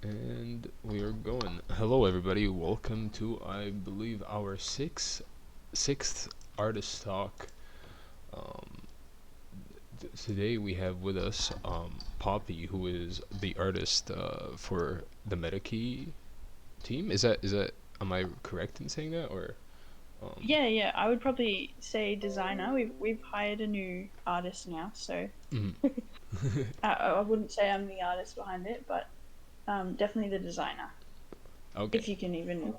And we are going. Hello, everybody. Welcome to, I believe, our sixth artist talk. Um, Today we have with us Poppy, who is the artist for the Metakey team. Is that? Am I correct in saying that, or? Um, Yeah, I would probably say designer. We've hired a new artist now, so mhm. I wouldn't say I'm the artist behind it, but definitely the designer. Okay. If you can even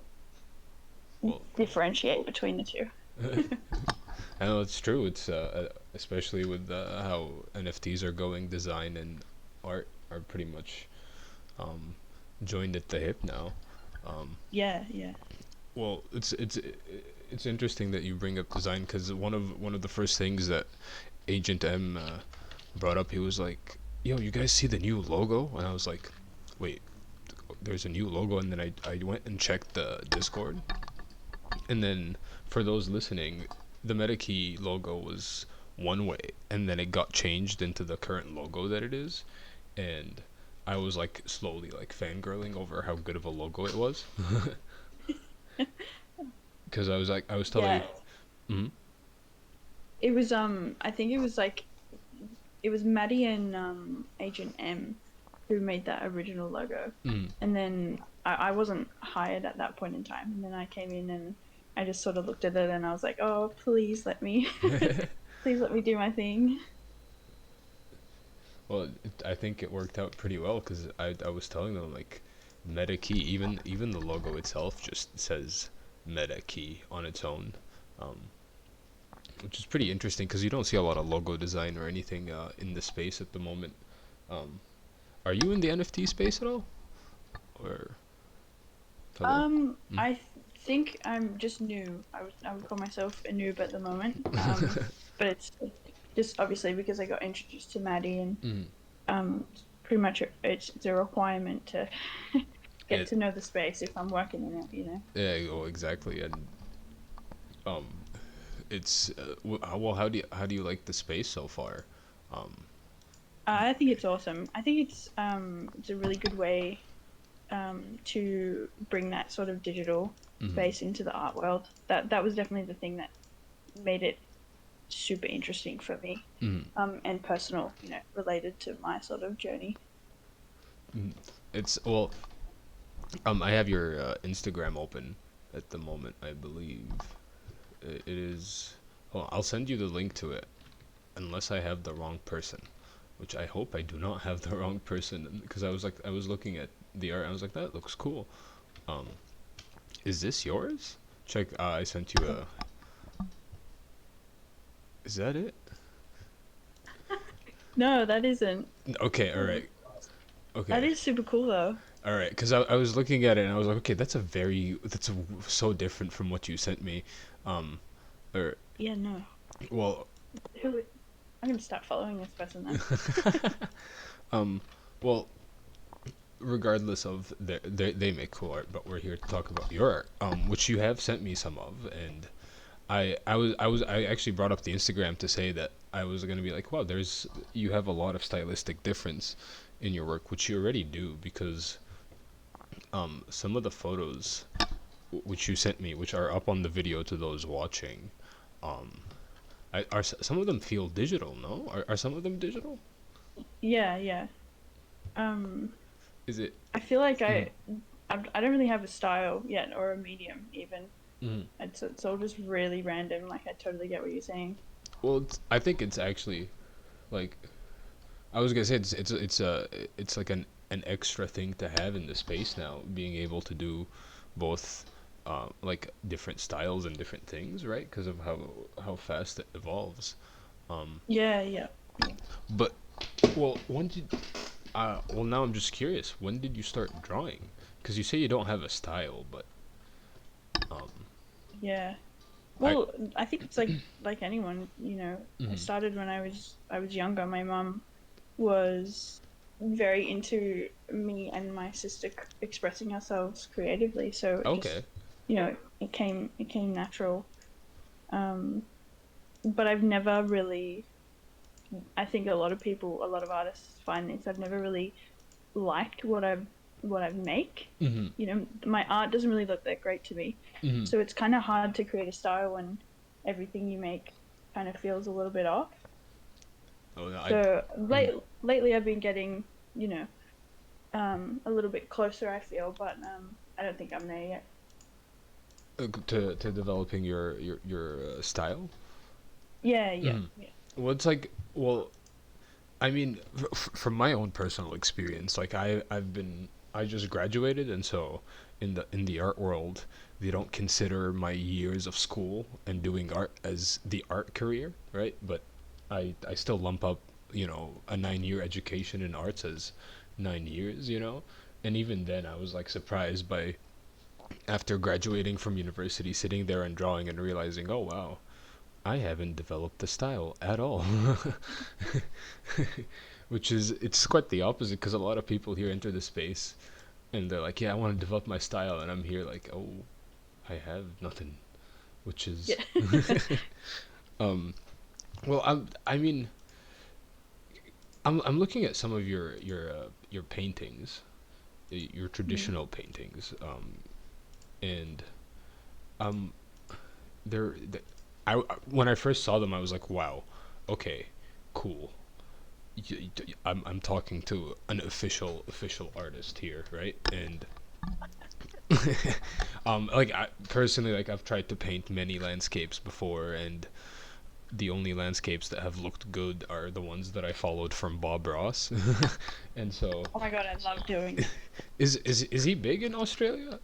Well, differentiate between the two. I know it's true. It's especially with how NFTs are going. Design and art are pretty much um, joined at the hip now. Um, Yeah. well, it's interesting that you bring up design because one of the first things that Agent M brought up, he was like, "Yo, you guys see the new logo?" And I was like, "Wait, there's a new logo?" And then I went and checked the Discord, and then for those listening, the Metakey logo was one way, and then it got changed into the current logo that it is, and I was like slowly like fangirling over how good of a logo it was, because I was telling you. Yeah, Mm-hmm. it was I think it was like it was Maddie and Agent M who made that original logo. Mm. And then I wasn't hired at that point in time. And then I came in and I just sort of looked at it and I was like, oh, please let me, please let me do my thing. Well, I think it worked out pretty well because I was telling them like meta key, even the logo itself just says meta key on its own, um, which is pretty interesting because you don't see a lot of logo design or anything in the space at the moment. Um, are you in the NFT space at all? Or hello? Mm. I think I'm just new. I would call myself a noob at the moment. But it's just obviously because I got introduced to Maddie and Mm. pretty much it's a requirement to get It to know the space if I'm working in it. Yeah, oh, exactly, and um, it's well, how do you like the space so far? Um, I think it's awesome. I think it's a really good way to bring that sort of digital mhm. space into the art world. That was definitely the thing that made it super interesting for me, Mhm. and personal, related to my sort of journey. Mhm. It's well, I have your Instagram open at the moment. I believe it is. Oh, I'll send you the link to it, unless I have the wrong person, which I hope I do not have the wrong person. Because I was looking at the art. I was like, that looks cool. Um, is this yours? Check. I sent you a. Is that it? No, that isn't. Okay. All right. That Okay. is super cool though. All right. Because I was looking at it and I was like, okay, so different from what you sent me. Um. Or Yeah, no. well. Who? I'm gonna start following this person then. Um. Well, regardless of they make cool art, but we're here to talk about your art, which you have sent me some of, and I actually brought up the Instagram to say that I was gonna be like, wow, you have a lot of stylistic difference in your work, which you already do because some of the photos which you sent me, which are up on the video to those watching, um, some of them feel digital? No, are some of them digital? Yeah. Um, Is it? I feel like Mm, I don't really have a style yet or a medium even. mm. It's all just really random. Like I totally get what you're saying. Well, I think it's actually like I was gonna say it's like an extra thing to have in the space now, being able to do both, like different styles and different things, right? Because of how fast it evolves. Um, Yeah. but when did well, now I'm just curious. When did you start drawing? Because you say you don't have a style, but um, Yeah. I Well, I think it's like anyone. I mhm. started when I was younger. My mum was very into me and my sister expressing ourselves creatively, so it just Okay. it came natural. Um, but I've never really. I think a lot of artists find this. I've never really liked what I've what I make. Mm-hmm. You know, my art doesn't really look that great to me, Mm-hmm. so it's kind of hard to create a style when everything you make kind of feels a little bit off. Oh, no, So mhm. lately I've been getting, you know, a little bit closer. I feel, but I don't think I'm there yet. To developing your style. Yeah, yeah, Mm. yeah. Well, it's like, well, I mean, from my own personal experience, like I just graduated, and so in the art world, they don't consider my years of school and doing art as the art career, right? But I still lump up, a 9 year education in arts as 9 years, and even then I was like surprised by, after graduating from university, sitting there and drawing and realizing, oh wow, I haven't developed the style at all. Which is, it's quite the opposite, because a lot of people here enter the space and they're like, yeah, I want to develop my style, and I'm here like, oh, I have nothing. Which is, Yeah. um well, I mean, I'm looking at some of your paintings, your Mm. traditional paintings, and um they're, I when I first saw them, I was like, wow, okay, cool. I'm talking to an official artist here, right? And like, personally, like, I've tried to paint many landscapes before, and the only landscapes that have looked good are the ones that I followed from Bob Ross. And so, Oh my god, I love doing that. is he big in Australia?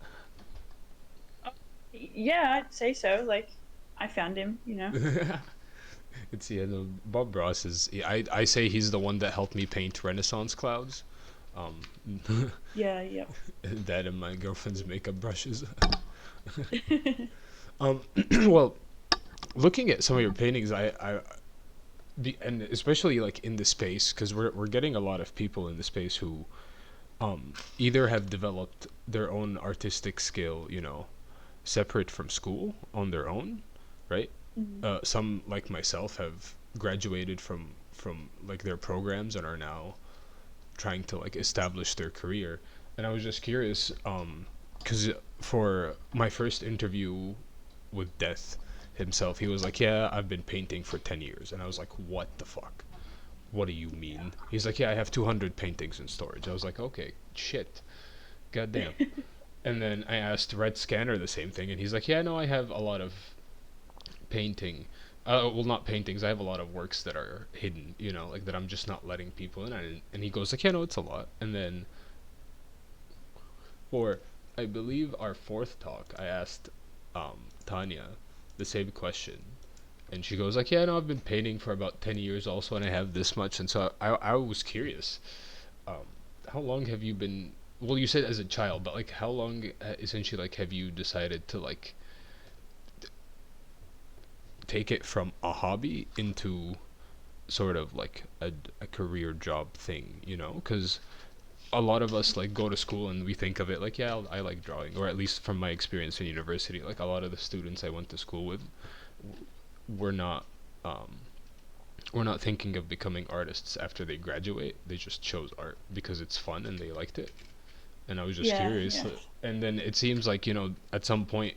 Oh, yeah, I'd say so. Like, I found him, you know. It's, yeah, no, Bob Ross is. I say he's the one that helped me paint Renaissance clouds. Um, Yeah, yeah. that and my girlfriend's makeup brushes. Um, well, looking at some of your paintings, and especially like in the space, because we're getting a lot of people in the space who either have developed their own artistic skill, separate from school on their own, right? Mm. Some, like myself, have graduated from like their programs and are now trying to like establish their career. And I was just curious, because for my first interview with Death himself, he was like, "Yeah, I've been painting for 10 years," and I was like, "What the fuck? What do you mean?" He's like, "Yeah, I have 200 paintings in storage." I was like, "Okay, shit, goddamn." And then I asked Red Scanner the same thing, and he's like, "Yeah, no, I have a lot of painting. Well, not paintings. I have a lot of works that are hidden, like that I'm just not letting people in." And he goes like, "Yeah, no, it's a lot." And then for, I believe, our fourth talk, I asked Tanya the same question, and she goes like, "Yeah, no, I've been painting for about 10 years also, and I have this much." And so I was curious, um, how long have you been? Well, you said as a child, but like, how long, essentially, like, have you decided to like take it from a hobby into sort of like a career job thing? Because a lot of us like go to school and we think of it like, yeah, I like drawing, or at least from my experience in university, like a lot of the students I went to school with were not um, were not thinking of becoming artists after they graduate. They just chose art because it's fun and they liked it. And I was just Yeah, curious. yeah. And then it seems like, at some point,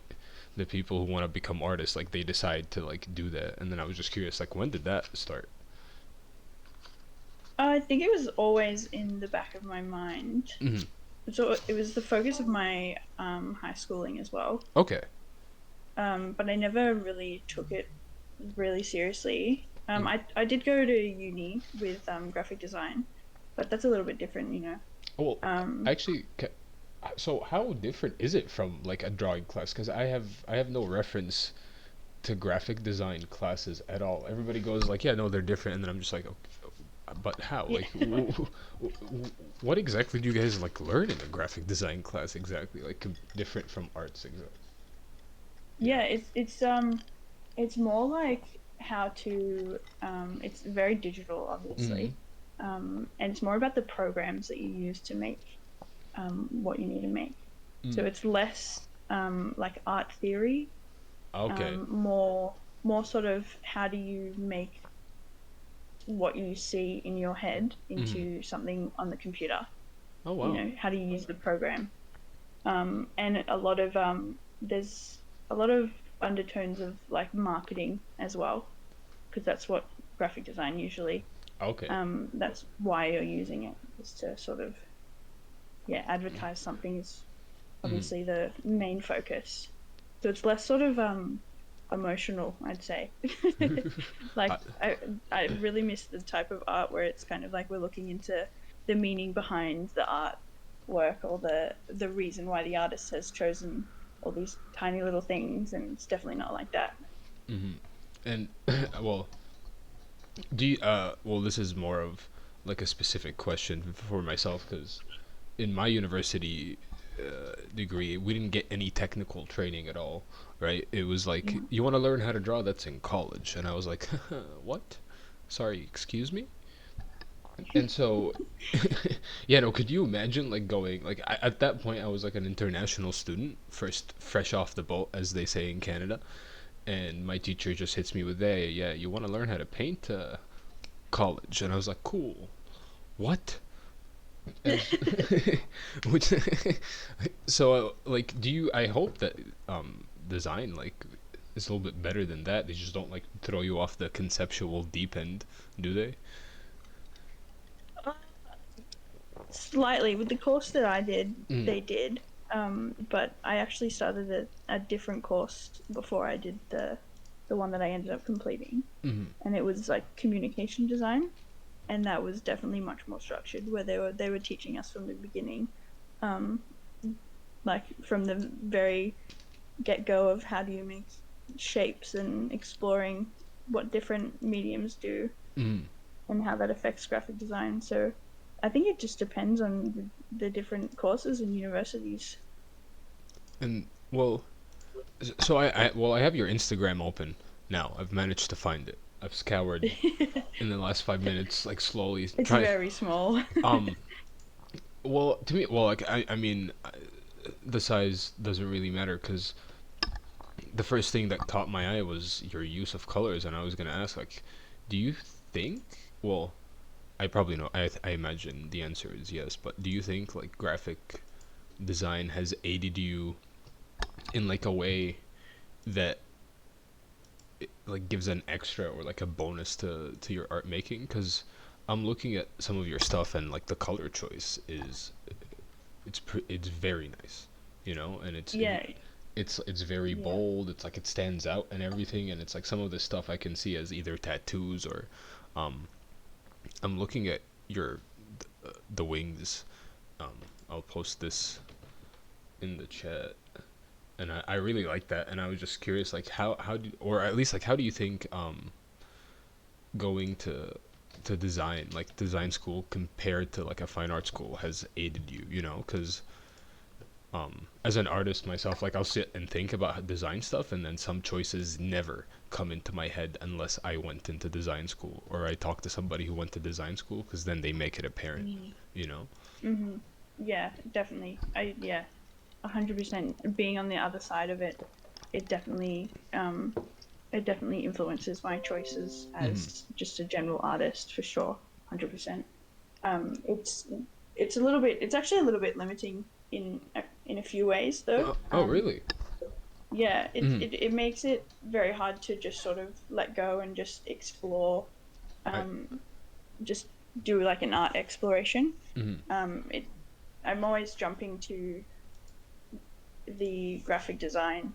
the people who want to become artists, like, they decide to like do that. And then I was just curious, like, when did that start? I think it was always in the back of my mind. Hmm. So it was the focus of my high schooling as well. Okay. But I never really took it really seriously. Mm. I did go to uni with graphic design, but that's a little bit different, you know. Well, Um, actually, so how different is it from like a drawing class? Because I have no reference to graphic design classes at all. Everybody goes like, yeah, no, they're different, and then I'm just like, okay, but how? yeah. Like, what exactly do you guys like learn in a graphic design class exactly? Like, different from arts, exactly. Yeah. Yeah, it's more like how to it's very digital Mm. obviously. And it's more about the programs that you use to make what you need to make. Mm. So it's less like art theory, Okay. more sort of how do you make what you see in your head Mm. into something on the computer. Oh wow. how do you use the program. And there's a lot of undertones of like marketing as well, because that's what graphic design usually. Okay. That's why you're using it, is to sort of, yeah, advertise something is Mm. obviously the main focus. So it's less sort of emotional, I'd say. I, Like I really miss the type of art where it's kind of like we're looking into the meaning behind the art work, or the reason why the artist has chosen all these tiny little things, and it's definitely not like that. and well, well, this is more of like a specific question for myself because in my university degree, we didn't get any technical training at all, right? It was like, Mm. you want to learn how to draw? That's in college. And I was like, what? Sorry, excuse me? And so, yeah, no, could you imagine like going, like, at that point, I was like an international student, first, fresh off the boat, as they say in Canada. And my teacher just hits me with, hey, yeah, you want to learn how to paint? College. And I was like, cool. What? And which so like do you I hope that design like is a little bit better than that. They just don't like throw you off the conceptual deep end, do they? Slightly with the course that I did, Mm. they did. But I actually started a different course before I did the one that I ended up completing, Mm. and it was like communication design, and that was definitely much more structured, where they were teaching us from the beginning, um, like from the very get go of how do you make shapes, and exploring what different mediums do Mm. and how that affects graphic design. So I think it just depends on the different courses and universities. And well, so I have your Instagram open now. I've managed to find it. I've scoured in the last 5 minutes, like slowly It's try. very small. Um, well, to me, well, like I mean, the size doesn't really matter because the first thing that caught my eye was your use of colors, and I was gonna ask, like, do you think? Well, I probably know. I imagine the answer is yes, but do you think like graphic design has aided you in like a way that it, like gives an extra or like a bonus to your art making? Because I'm looking at some of your stuff and like the color choice is it's very nice, you know, and Yeah, it's very yeah. bold. It's like it stands out and everything, and it's like some of this stuff I can see as either tattoos or, um, I'm looking at your the wings. Um, I'll post this in the chat, and I really like that. And I was just curious, like how do or at least like how do you think going to design like design school compared to like a fine art school has aided you? You know, because as an artist myself, like I'll sit and think about design stuff, and then some choices never come into my head unless I went into design school or I talk to somebody who went to design school, because then they make it apparent, Mm. you know. Hmm. Yeah, definitely. Yeah, 100%. Being on the other side of it, it definitely um, it definitely influences my choices Mm-hmm. as just a general artist for sure. 100%. It's it's a little bit. It's actually a little bit limiting in a few ways though. Oh, really? Yeah, Mm-hmm. it makes it very hard to just sort of let go and just explore, I. um, just do like an art exploration. Mm-hmm. It I'm always jumping to the graphic design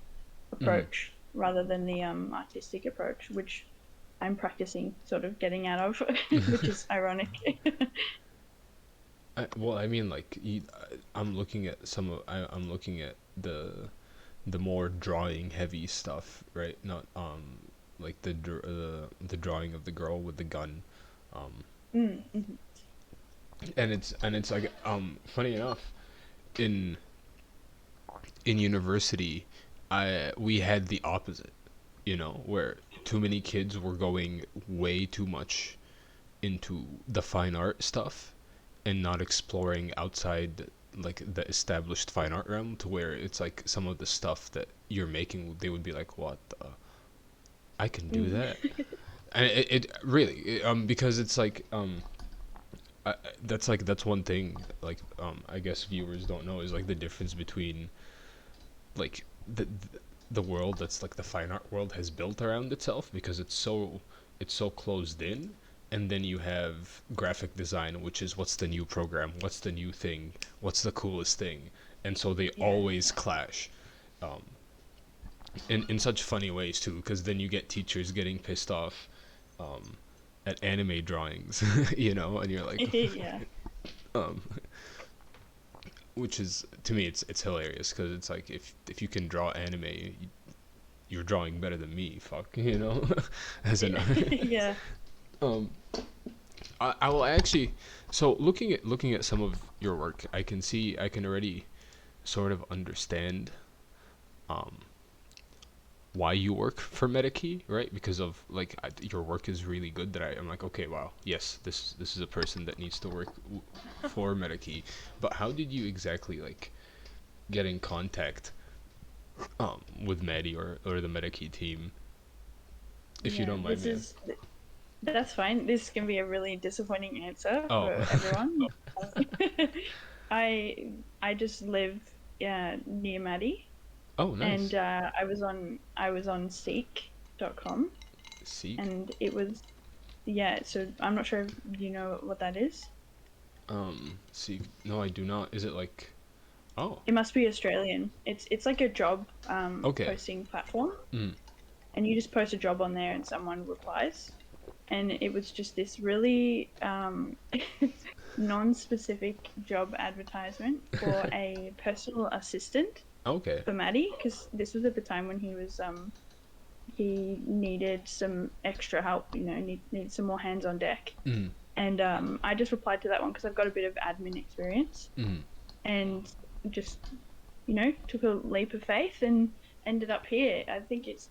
Mm-hmm. approach rather than the artistic approach, which I'm practicing sort of getting out of, which is ironic. Well, I mean, like I'm looking at I'm looking at the more drawing heavy stuff, right? Not like the drawing of the girl with the gun, um, Mm-hmm. and it's like funny enough in university, I we had the opposite, you know, where too many kids were going way too much into the fine art stuff and not exploring outside like the established fine art realm, to where it's like some of the stuff that you're making they would be like, what the, I can do Mm. that. And it really because it's like that's one thing, like, I guess viewers don't know, is like the difference between like the world that's like the fine art world has built around itself, because it's so closed in, and then you have graphic design, which is what's the new program, what's the new thing, what's the coolest thing, and so they Yeah. always clash, um, in such funny ways too, because then you get teachers getting pissed off, um, at anime drawings, and you're like, Yeah. um, which is, to me, it's hilarious, because it's like, if you can draw anime, you're drawing better than me, fuck, as an Yeah. um I will actually, so looking at some of your work, I can already sort of understand, um why you work for Metakey, right? Because of like, your work is really good, that I'm like, okay, wow, yes, this is a person that needs to work for Metakey. But how did you exactly like get in contact, with Maddie, or the Metakey team, if you Yeah. don't mind me asking? That's fine. This can be a really disappointing answer Oh. for everyone. I I just live near Maddie, Oh, and nice. I was on Seek.com, Seek. and it was, yeah. So I'm not sure if you know what that is. Seek. No, I do not. Is it like? Oh. It must be Australian. It's like a job Okay. posting platform, Mm. and you just post a job on there, and someone replies. And it was just this really non-specific job advertisement for a personal assistant Okay. for Maddie, because this was at the time when he needed some extra help, needed some more hands on deck. Mm. And I just replied to that one because I've got a bit of admin experience, Mm. and just took a leap of faith and ended up here. I think it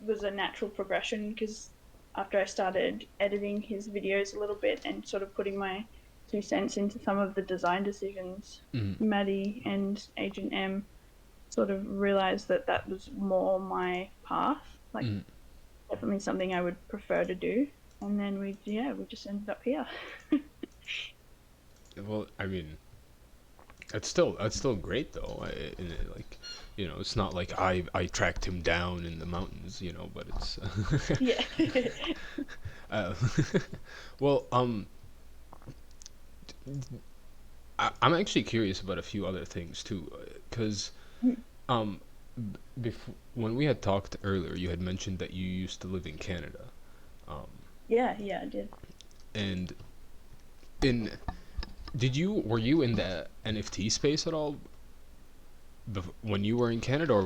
was a natural progression, because after I started editing his videos a little bit and sort of putting my 2 cents into some of the design decisions, Mm. Maddie and Agent M sort of realized that that was more my path, like Mm. definitely something I would prefer to do. And then we just ended up here. Well, I mean, that's still great though. Like, it's not like I tracked him down in the mountains, but it's. Yeah. uh, well, I'm actually curious about a few other things too, because, um, before, when we had talked earlier, you had mentioned that you used to live in Canada, um, Yeah, I did. and in were you in the NFT space at all, when you were in Canada, or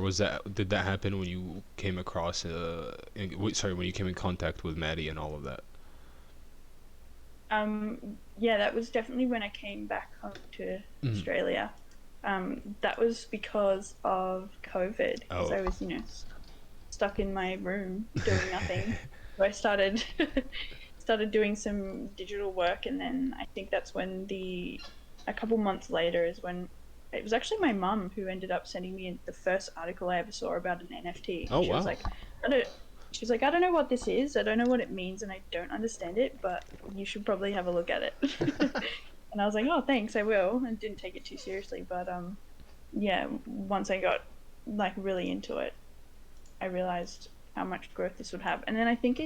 did that happen when you came across, sorry, when you came in contact with Maddie and all of that? Yeah, that was definitely when I came back home to Mm. Australia. That was because of COVID, because Oh. I was, stuck in my room doing nothing. So I started started doing some digital work, and then I think that's when a couple months later is when it was actually my mum who ended up sending me the first article I ever saw about an NFT. Oh, She was wow. like, I don't. She's like, I don't know what this is. I don't know what it means, and I don't understand it. But you should probably have a look at it. And I was like, oh, thanks, I will. And didn't take it too seriously. But yeah, once I got like really into it, I realized how much growth this would have. And then I think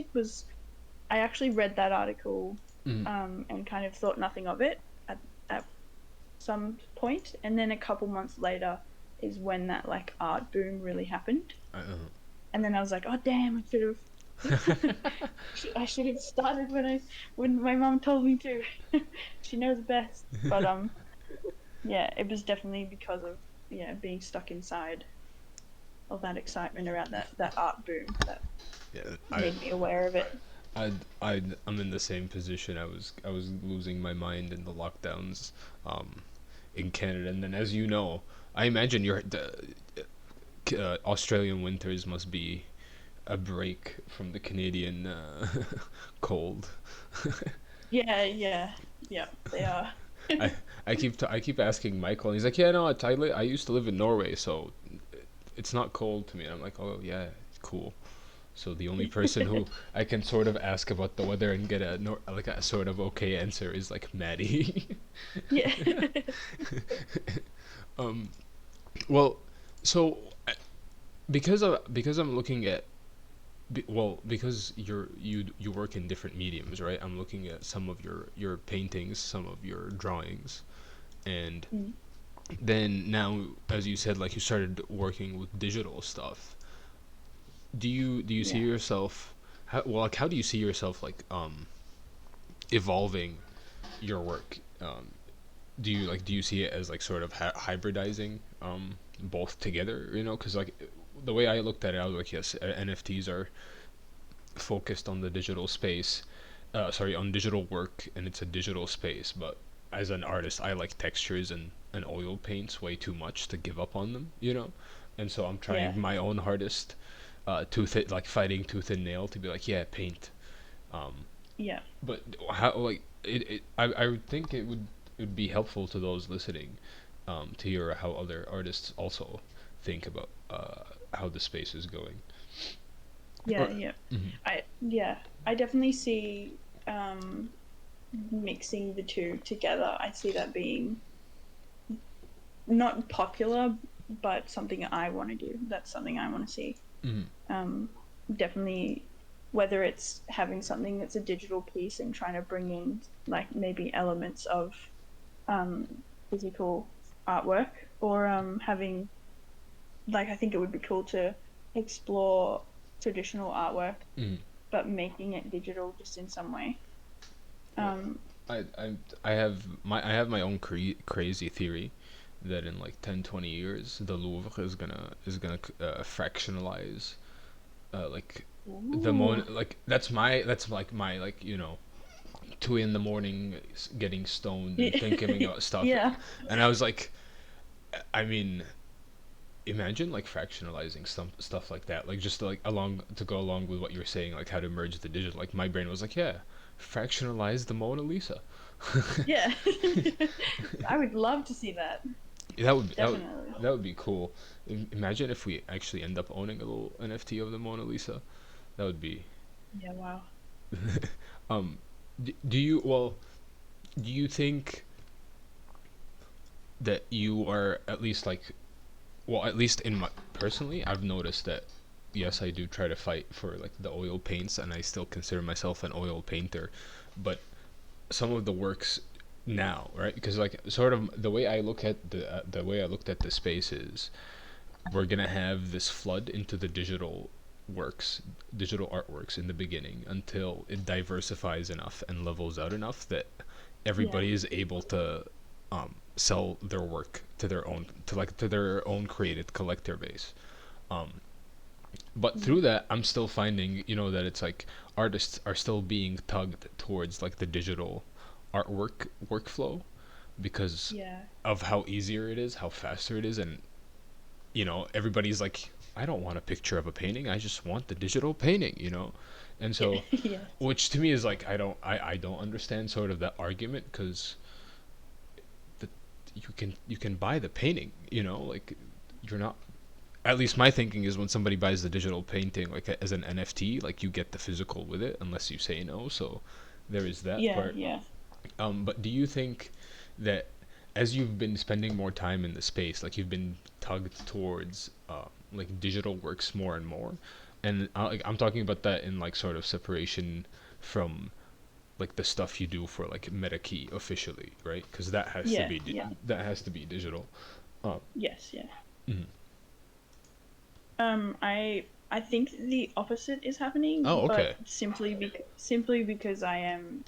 I actually read that article, Mm. and kind of thought nothing of it at some point. And then a couple months later is when that like art boom really happened. And then I was like, oh damn, I should have. I should have started when my mom told me to. She knows best. But yeah, it was definitely because of being stuck inside, all that excitement around that art boom that Yeah, made me aware of it. I'm in the same position. I was losing my mind in the lockdowns, um, in Canada, and then, as you know, I imagine the Australian winters must be a break from the Canadian, cold. Yeah, they are. I I keep asking Michael, and he's like, yeah, no, I used to live in Norway, so it's not cold to me. And I'm like, oh yeah, it's cool. So the only person who I can sort of ask about the weather and get like a sort of okay answer is like Maddie. Yeah. um, well, so because I'm looking at because you work in different mediums, right? I'm looking at some of your paintings, some of your drawings, and Mm, then now, as you said, like you started working with digital stuff. Do you see yeah. yourself? How do you see yourself like evolving your work? Do you see it as like sort of hybridizing both together? Because like the way I looked at it, I was like, yes, NFTs are focused on the digital space, sorry, on digital work, and it's a digital space. But as an artist, I like textures and oil paints way too much to give up on them. And so I'm Yeah. trying my own hardest, like fighting tooth and nail to be like, yeah, paint. Um, Yeah. but how like I would think it would be helpful to those listening, to hear how other artists also think about how the space is going. Yeah. Or, Yeah. mhm. I definitely see mixing the two together. I see that being not popular, but something I want to do. That's something I want to see. Mhm. Um, Definitely, whether it's having something that's a digital piece and trying to bring in like maybe elements of um, physical artwork, or having like I think it would be cool to explore traditional artwork Mhm. but making it digital just in some way. Well, Um, I have my own crazy theory that in like 10, 20 years the Louvre is gonna fractionalize, like the ooh, Mon like that's like my like 2 in the morning getting stoned and thinking about stuff. yeah, And I was like, I mean, imagine like fractionalizing some stuff like that, like just like along to go along with what you're saying, like how to merge the digital. Like my brain was like, yeah, fractionalize the Mona Lisa. yeah. I would love to see that. that would that would Definitely. that would be cool. Imagine if we actually end up owning a little NFT of the Mona Lisa. That would be. Yeah. Wow. Um, do you think that you are at least like, well, at least in my personally, I've noticed that yes, I do try to fight for like the oil paints, and I still consider myself an oil painter, but some of the works now, right? Because like sort of the way I looked at the space is we're gonna have this flood into the digital artworks in the beginning until it diversifies enough and levels out enough that Yeah. everybody is able to sell their work to their own created collector base. Um, but Mm. through that, I'm still finding that it's like artists are still being tugged towards like the digital artwork workflow because Yeah. of how easier it is, how faster it is, and everybody's like, I don't want a picture of a painting, I just want the digital painting. And Yeah. so, Yeah. which to me is like, I don't understand sort of that argument because the you can buy the painting. Like you're not, at least my thinking is when somebody buys the digital painting like as an NFT, like you get the physical with it unless you say no. So there is that Yeah. part. Yeah. But do you think that as you've been spending more time in the space, like you've been tugged towards like digital works more and more, and like, I'm talking about that in like sort of separation from like the stuff you do for like Metakey officially, right? Because that has to Yeah. be Yeah. digital. Um, Yes. Yeah. mhm. I think the opposite is happening, Oh, but okay. simply because I am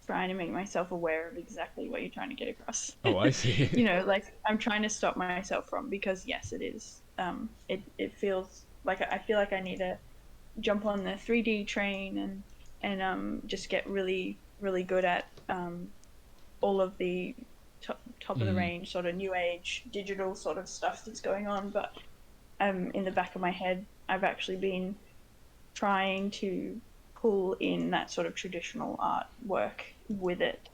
trying to make myself aware of exactly what you're trying to get across. Oh, I see. Like I'm trying to stop myself from, because yes, it is. It feels like I feel like I need to jump on the 3D train and just get really really good at all of the top of the Mm, range sort of new age digital sort of stuff that's going on. But in the back of my head, I've actually been trying to pull in that sort of traditional art work with it.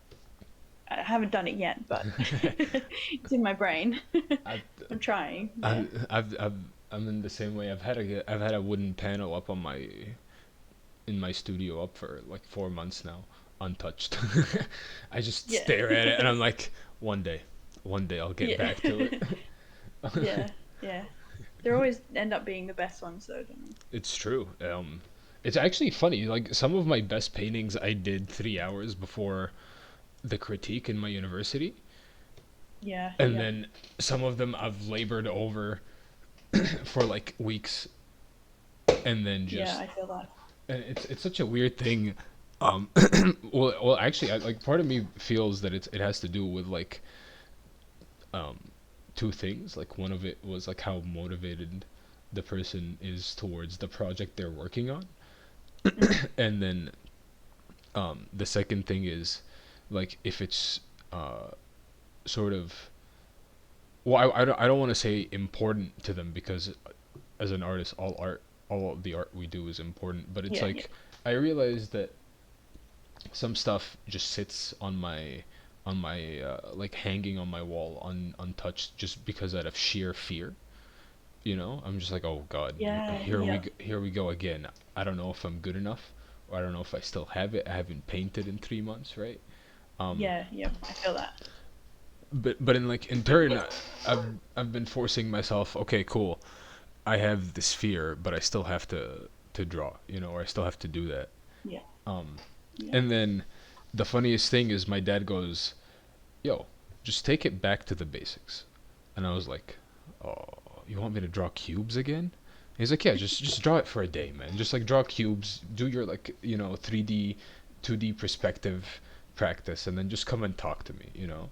I haven't done it yet, but it's in my brain. I've, I'm trying. Yeah. I've I'm in the same way. I've had a wooden panel up on my in my studio up for like 4 months now, untouched. I just Yeah. stare at it and I'm like, one day I'll get Yeah. back to it. Yeah. Yeah. They always end up being the best ones, though, don't they? It's true. It's actually funny. Like some of my best paintings I did 3 hours before the critique in my university, Yeah. and Yeah. then some of them I've labored over for like weeks, and then Yeah. just I feel that. and it's such a weird thing. Um, well, actually, like part of me feels that it has to do with like um, two things. Like one of it was like how motivated the person is towards the project they're working on, Mm. and then the second thing is like if it's uh, sort of I don't want to say important to them because as an artist all of the art we do is important, but it's Yeah. Yeah. like I realize that some stuff just sits on my like hanging on my wall untouched just because out of sheer fear. You know, I'm just like, oh god, Yeah. Yeah. here we go again. I don't know if I'm good enough, or I don't know if I still have it. I haven't painted in 3 months, right? um Yeah. Yeah. I feel that. but in like in turn, I've been forcing myself, okay, cool, I have this fear, but I still have to draw, you know, or I still have to do that. Yeah. um Yeah. and then the funniest thing is my dad goes, yo, just take it back to the basics. And I was like, oh, you want me to draw cubes again? He's like, yeah, just draw it for a day, man. Just like draw cubes, do your like, you know, 3D, 2D perspective practice, and then just come and talk to me, you know.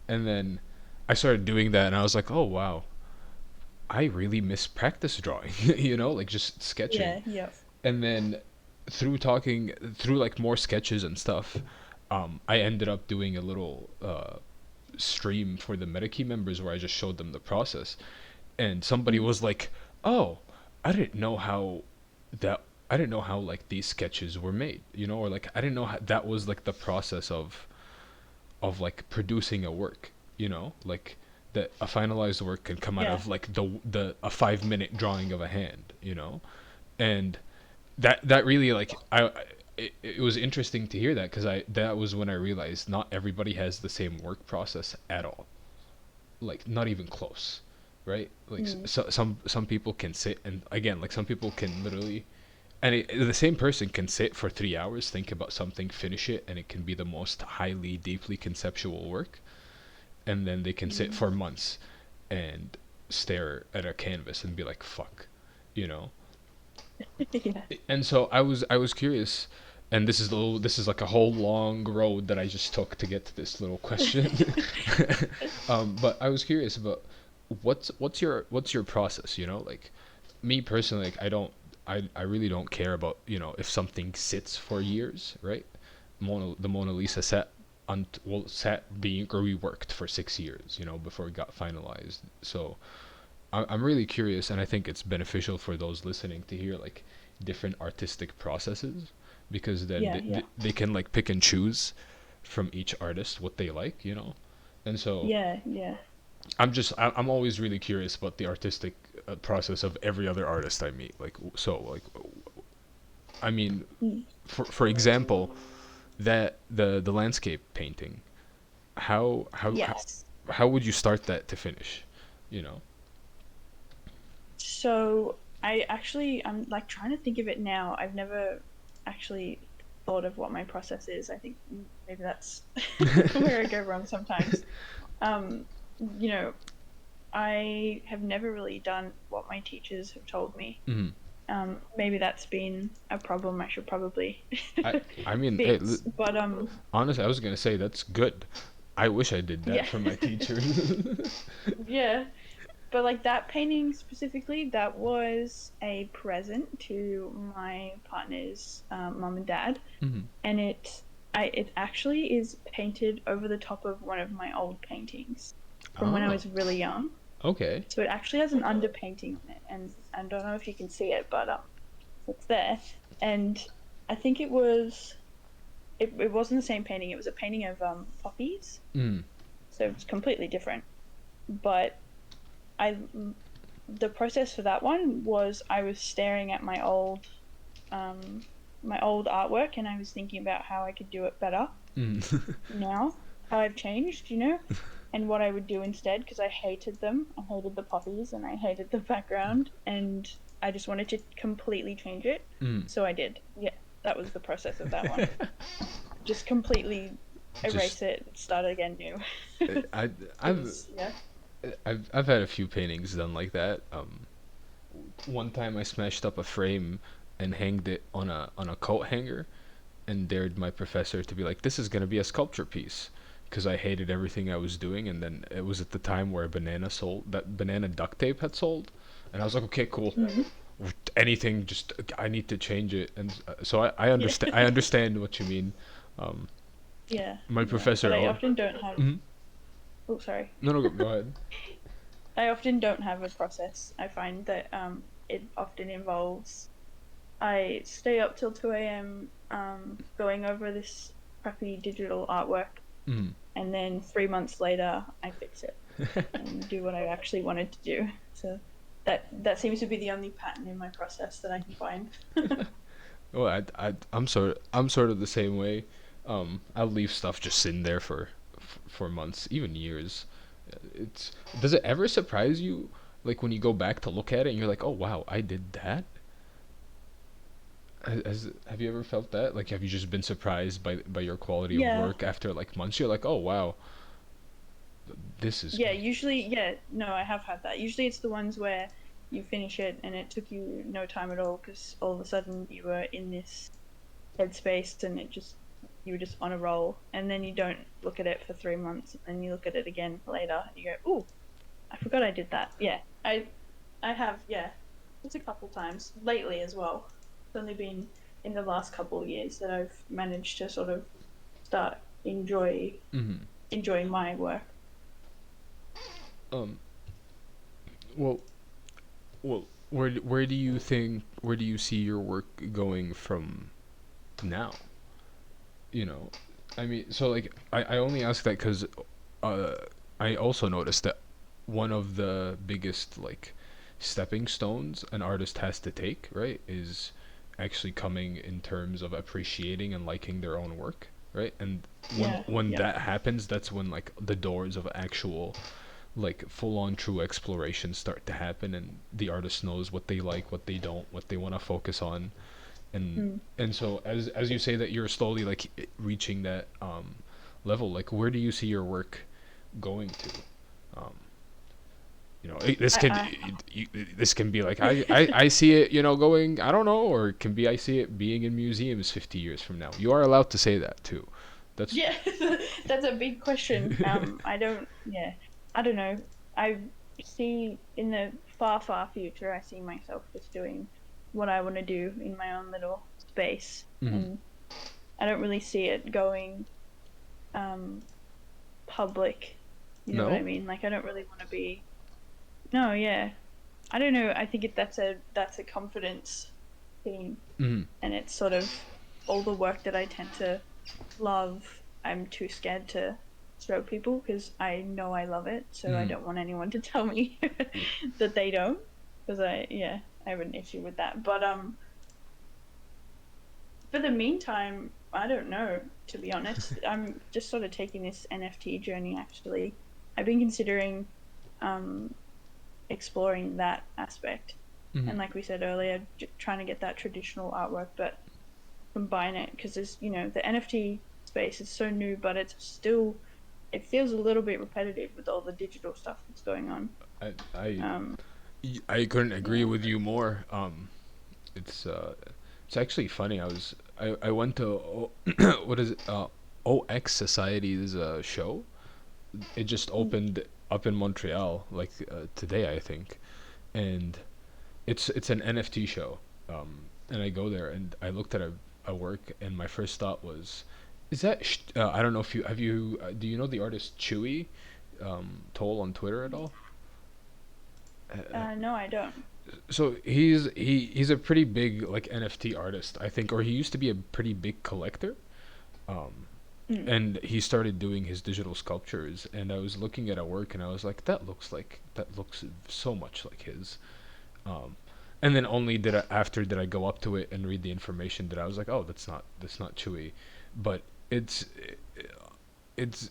And then I started doing that, and I was like, oh wow, I really miss practice drawing, you know, like just sketching. Yeah. Yeah. And then through talking through like more sketches and stuff, I ended up doing a little stream for the Metakey members where I just showed them the process, and somebody Mm. was like, "Oh, I didn't know how that I didn't know how like these sketches were made, you know, or like I didn't know how that was like the process of like producing a work, you know, like that a finalized work can come out Yeah. of like the a 5 minute drawing of a hand, you know." And that really like it was interesting to hear that because I that was when I realized not everybody has the same work process at all, like not even close, right? Like Mm. some people can sit and again like some people can literally and the same person can sit for 3 hours, think about something, finish it, and it can be the most highly deeply conceptual work, and then they can sit Mm. for months and stare at a canvas and be like fuck, you know. Yeah. And so I was curious, and this is like a whole long road that I just took to get to this little question. But I was curious about what's your process, you know, like me personally, like I really don't care about, you know, if something sits for years, right? The Mona Lisa sat being reworked for 6 years, you know, before it got finalized. So I'm really curious, and I think it's beneficial for those listening to hear like different artistic processes, because then Yeah. Yeah. they can like pick and choose from each artist what they like, you know. And so Yeah. Yeah. I'm always really curious about the artistic process of every other artist I meet. Like so like I mean, Mm. for example, that the landscape painting, how Yes. how would you start that to finish, you know? So I'm like trying to think of it now. I've never actually thought of what my process is. I think maybe that's where I go wrong sometimes. Um, you know, I have never really done what my teachers have told me. Mhm. Maybe that's been a problem I should probably I I mean, hey, fix. But honestly, I was gonna say that's good. I wish I did that yeah, for my teacher. yeah. But like that painting specifically, that was a present to my partner's mum and dad, Hmm. and it actually is painted over the top of one of my old paintings from when I Oh, was really young. okay. So it actually has an underpainting on it, and I don't know if you can see it, but it's there. And I think it wasn't the same painting. It was a painting of poppies, Mm. so it's completely different. But I the process for that one was I was staring at um, my old artwork, and I was thinking about how I could do it better Mm. now, how I've changed, and what I would do instead, because I hated them. I hated the poppies and I hated the background, and I just wanted to completely change it. Mm. So I did. Yeah, that was the process of that one. Just completely Just erase it, start again new. I It I've was, yeah. I've had a few paintings done like that. One time I smashed up a frame and hanged it on a coat hanger, and dared my professor to be like, "This is gonna be a sculpture piece," because I hated everything I was doing. And then it was at the time where banana duct tape had sold, and I was like, "Okay, cool. Mm. Anything, just I need to change it." And so I Yeah. understand. I understand what you mean. Um, Yeah, my yeah. But professor. I Oh, often don't have. mm-hmm. Oh, sorry. No, no, go ahead. I often don't have a process. I find that it often involves I stay up till 2 a.m. Going over this crappy digital artwork, Mm. and then 3 months later I fix it and do what I actually wanted to do. So that seems to be the only pattern in my process that I can find. Well, I'm sort of the same way. I'll leave stuff just sitting there for months, even years. It's Does it ever surprise you, like when you go back to look at it and you're like, oh wow, I did that? Have you ever felt that? Like, have you just been surprised by your quality of Yeah, work after like months? You're like, oh wow, this is. yeah. Usually, yeah. No, I have had that. Usually, it's the ones where you finish it and it took you no time at all because all of a sudden you were in this headspace and you were just on a roll, and then you don't look at it for 3 months and you look at it again later and you go, oh, I forgot I did that. Yeah, I have, yeah, just a couple times lately as well. It's only been in the last couple of years that I've managed to sort of start Mm-hmm. enjoying my work. Um. Well. Well. Where do you see your work going from now? You know, I mean, so like I only ask that because uh, I also noticed that one of the biggest like stepping stones an artist has to take, right, is actually coming in terms of appreciating and liking their own work, right? And Yeah, when yep. that happens, that's when like the doors of actual like full on true exploration start to happen, and the artist knows what they like, what they don't, what they want to focus on. and Mm. and so as you say that you're slowly like reaching that level, like where do you see your work going to? um this can I, this can be like I I see it, going, I don't know, or it can be I see it being in museums 50 years from now. You are allowed to say that too. That's. yeah, that's a big question. I don't, yeah, I don't know. I see in the far, far future, I see myself just doing what I want to do in my own little space, Mhm. and I don't really see it going um public. You know what I No. mean? Like I don't really want to be. No, yeah, I don't know. I think that's a confidence thing, Mhm. and it's sort of all the work that I tend to love. I'm too scared to show people because I know I love it, so I Mhm. don't want anyone to tell me that they don't, because yeah, I have an issue with that. But for the meantime, I don't know, to be honest. I'm just sort of taking this NFT journey actually. I've been considering um exploring that aspect. Mhm. And like we said earlier, trying to get that traditional artwork, but combine it because there's, the NFT space is so new, but it feels a little bit repetitive with all the digital stuff that's going on. I I Um, I couldn't agree yeah. with you more. It's it's actually funny. I went to what is it? OX Society's show. It just opened up in Montreal like today, I think, and it's an NFT show. And I go there and I looked at a work, and my first thought was, is that I don't know if you do you know the artist Chewy, Toll on Twitter at all? No, I don't. So he's a pretty big like NFT artist, I think, or he used to be a pretty big collector. Um, Mm. and he started doing his digital sculptures, and I was looking at a work and I was like, that looks so much like his. um and then only did I go up to it and read the information that I was like, oh, that's not Chewy. But it's it's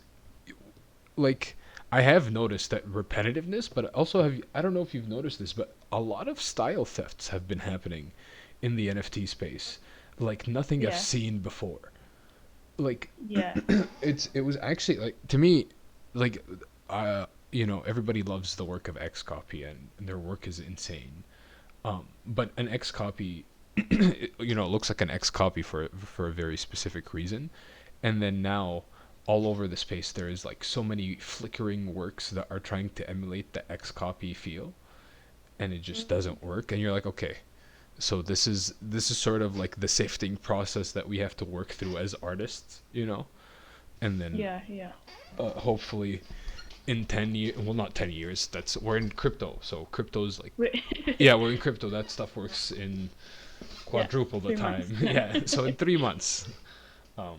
like, I have noticed that repetitiveness, but also I don't know if you've noticed this, but a lot of style thefts have been happening in the NFT space, like nothing I've Yeah. seen before. Like, Yeah. it was actually, like, to me, like, everybody loves the work of X Copy, and their work is insane. But an X Copy, it looks like an X Copy for a very specific reason. And then now, all over the space, there is like so many flickering works that are trying to emulate the X Copy feel, and it just doesn't work. And you're like, okay, so this is sort of like the sifting process that we have to work through as artists. And then, Yeah. Yeah. hopefully, in 10 years, well, not 10 years, we're in crypto, so crypto's like, yeah, we're in crypto. That stuff works in Yeah. quadruple the 3 months. time. Yeah, so in 3 months, um,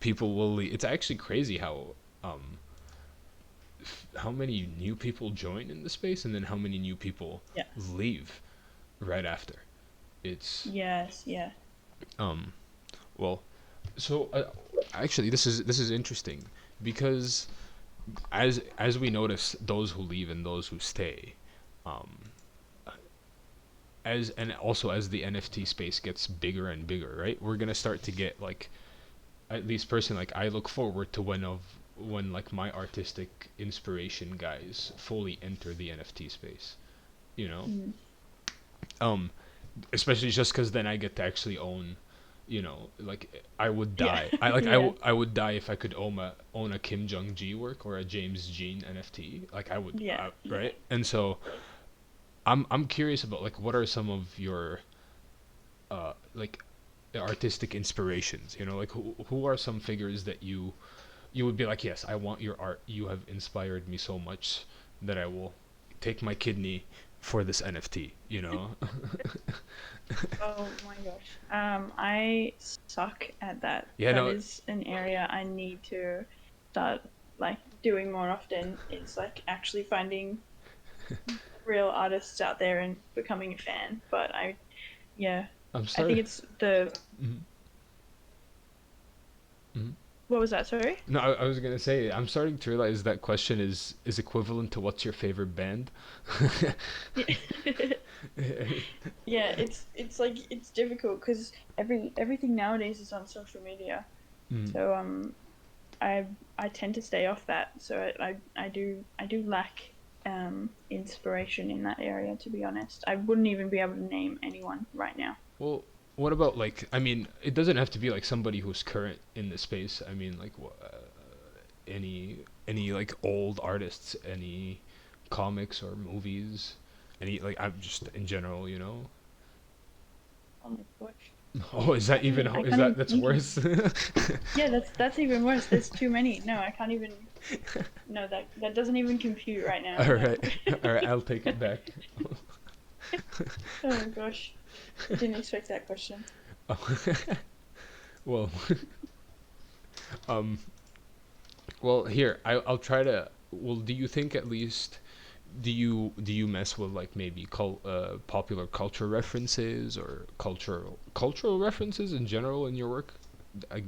people will leave. It's actually crazy um, how many new people join in the space, and then how many new people Yeah. leave right after. It's Yes. Yeah. um well, so, actually, this is interesting, because as we notice those who leave and those who stay, um as and also as the NFT space gets bigger and bigger, right? We're gonna start to get, like, at least personally, like, I look forward to when, like, my artistic inspiration guys fully enter the NFT space, you know? Mm. Um, Especially just because then I get to actually own, like, I would Yeah. die. I like Yeah. I would die if I could own a Kim Jong Gi work or a James Jean NFT. Like, I would, Yeah. Yeah. right? And so I'm curious about, like, what are some of your, like, artistic inspirations? Like, who are some figures that you would be like, yes, I want your art. You have inspired me so much that I will take my kidney for this NFT. Oh my gosh. I suck at that. Yeah, That no. is an area I need to start like doing more often. It's like actually finding real artists out there and becoming a fan. But yeah, I'm I think sorry. it's the Mhm, mhm. what was that? Sorry. No, I was gonna say, I'm starting to realize that question is equivalent to what's your favorite band. Yeah. Yeah, it's like it's difficult because everything nowadays is on social media. Mm. So I I tend to stay off that. So I do lack inspiration in that area. To be honest, I wouldn't even be able to name anyone right now. Well, what about, like, I mean, it doesn't have to be like somebody who's current in the space. I mean, like, any like old artists, any comics or movies, any, like, I'm just in general. Oh my gosh, Oh, is that even? I Is can't even that's think of. worse? Yeah, that's even worse. There's too many. No, I can't even. No, that doesn't even compute right now. All No. right, all right, I'll take it back. Oh my gosh, I didn't expect that question. Well, um, well, here, I'll try to. Well, do you think, at least, do you mess with, like, maybe popular culture references, or cultural references in general in your work, I,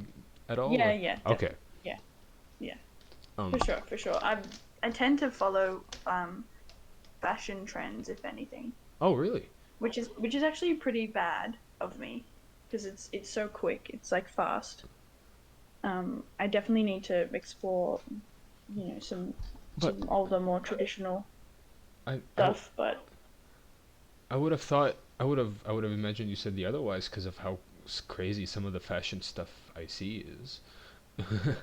at all, Yeah, or yeah, okay? definitely. Yeah, yeah, Um. for sure, for sure. I tend to follow fashion trends, if anything, Oh, really? which is actually pretty bad of me because it's so quick. It's like fast. I definitely need to explore, But some older, more traditional I I, w- stuff. But I would have thought I would have imagined you said the otherwise, because of how crazy some of the fashion stuff I see is. mm,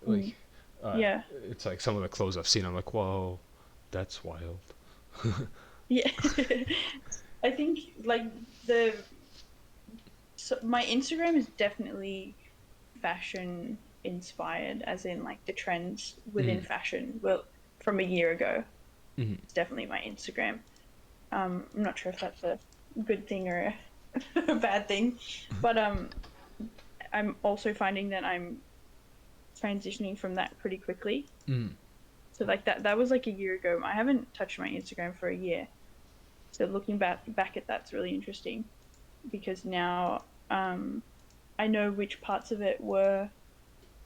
Like, uh, yeah, it's like some of the clothes I've seen. I'm like, whoa, that's wild. yeah. I think like the my Instagram is definitely fashion inspired, as in like the trends within Mm. fashion. Well, from a year ago, Mm. it's definitely my Instagram. I'm not sure if that's a good thing or a, a bad thing, but I'm also finding that I'm transitioning from that pretty quickly. Mm. So like that was like a year ago. I haven't touched my Instagram for a year. So looking back at that's really interesting because now I know which parts of it were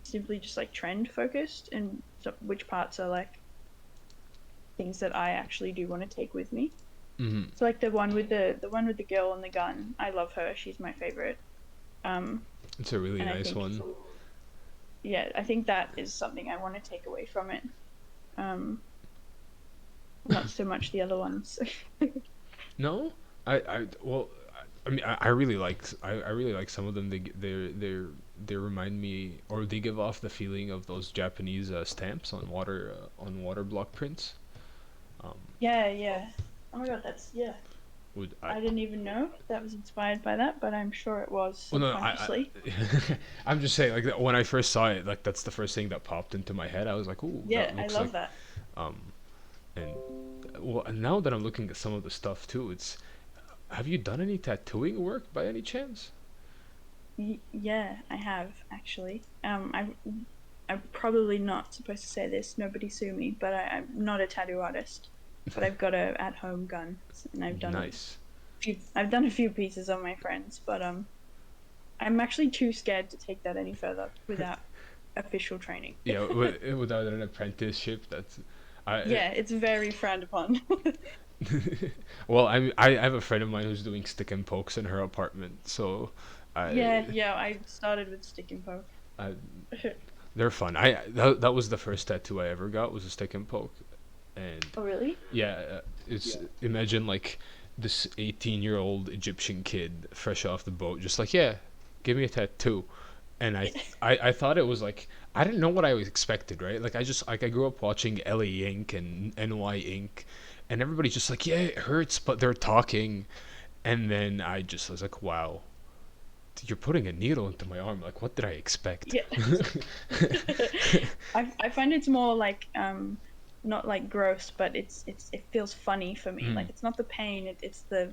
simply just like trend focused and which parts are like things that I actually do want to take with me. Mm. So like the one with the girl and the gun, I love her. She's my favorite. Um, It's a really and I nice think one. yeah, I think that is something I want to take away from it. Um, Not so much the other ones. No, well, I mean, I really I really like some of them. They remind me, or they give off the feeling of those Japanese stamps on water block prints. Um, Yeah, yeah. Oh my god, that's yeah. would I? I didn't even know that was inspired by that, but I'm sure it was Well, no, subconsciously. I'm just saying, like when I first saw it, like that's the first thing that popped into my head. I was like, "Ooh, Yeah, that I looks like." love that. Um, and well, and now that I'm looking at some of the stuff too, it's. Have you done any tattooing work by any chance? Yeah, I have actually. I'm probably not supposed to say this. Nobody sue me, but I'm not a tattoo artist. But I've got a at-home gun, and Nice. I've done a few pieces on my friends, but I'm actually too scared to take that any further without official training. Yeah, without an apprenticeship, that's. I Yeah, it's very frowned upon. well, I have a friend of mine who's doing stick and pokes in her apartment, so I, Yeah, yeah, I started with stick and poke. I they're fun. That was the first tattoo I ever got was a stick and poke, and Oh, really? yeah, it's imagine like this 18-year-old Egyptian kid fresh off the boat, just like yeah, give me a tattoo, and I thought it was like I didn't know what I was expected, right? Like I grew up watching LA Inc. and NY Inc. and everybody's just like yeah it hurts, but they're talking, and then I just was like wow, you're putting a needle into my arm. Like what did I expect? Yeah. I find it's more like not like gross, but it feels funny for me. Mm. Like it's not the pain, it's the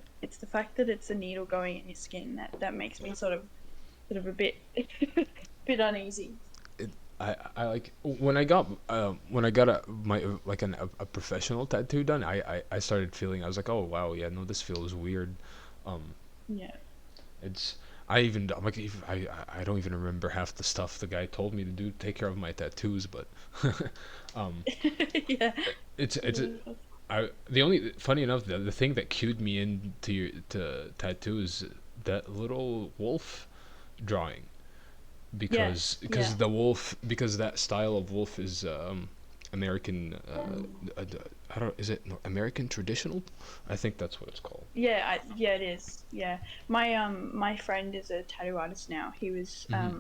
fact that it's a needle going in your skin that makes me sort of a bit bit uneasy. I like when I got a professional tattoo done. I started feeling I was like oh wow yeah no this feels weird. Um, Yeah. it's I'm like I don't even remember half the stuff the guy told me to do to take care of my tattoos, but um, Yeah. it's I the only funny enough the thing that cued me into to tattoos that little wolf drawing Yeah. because Yeah. the wolf because that style of wolf is American I don't is it American traditional? I think that's what it's called. Yeah, yeah, it is. Yeah. My friend is a tattoo artist now. Hmm.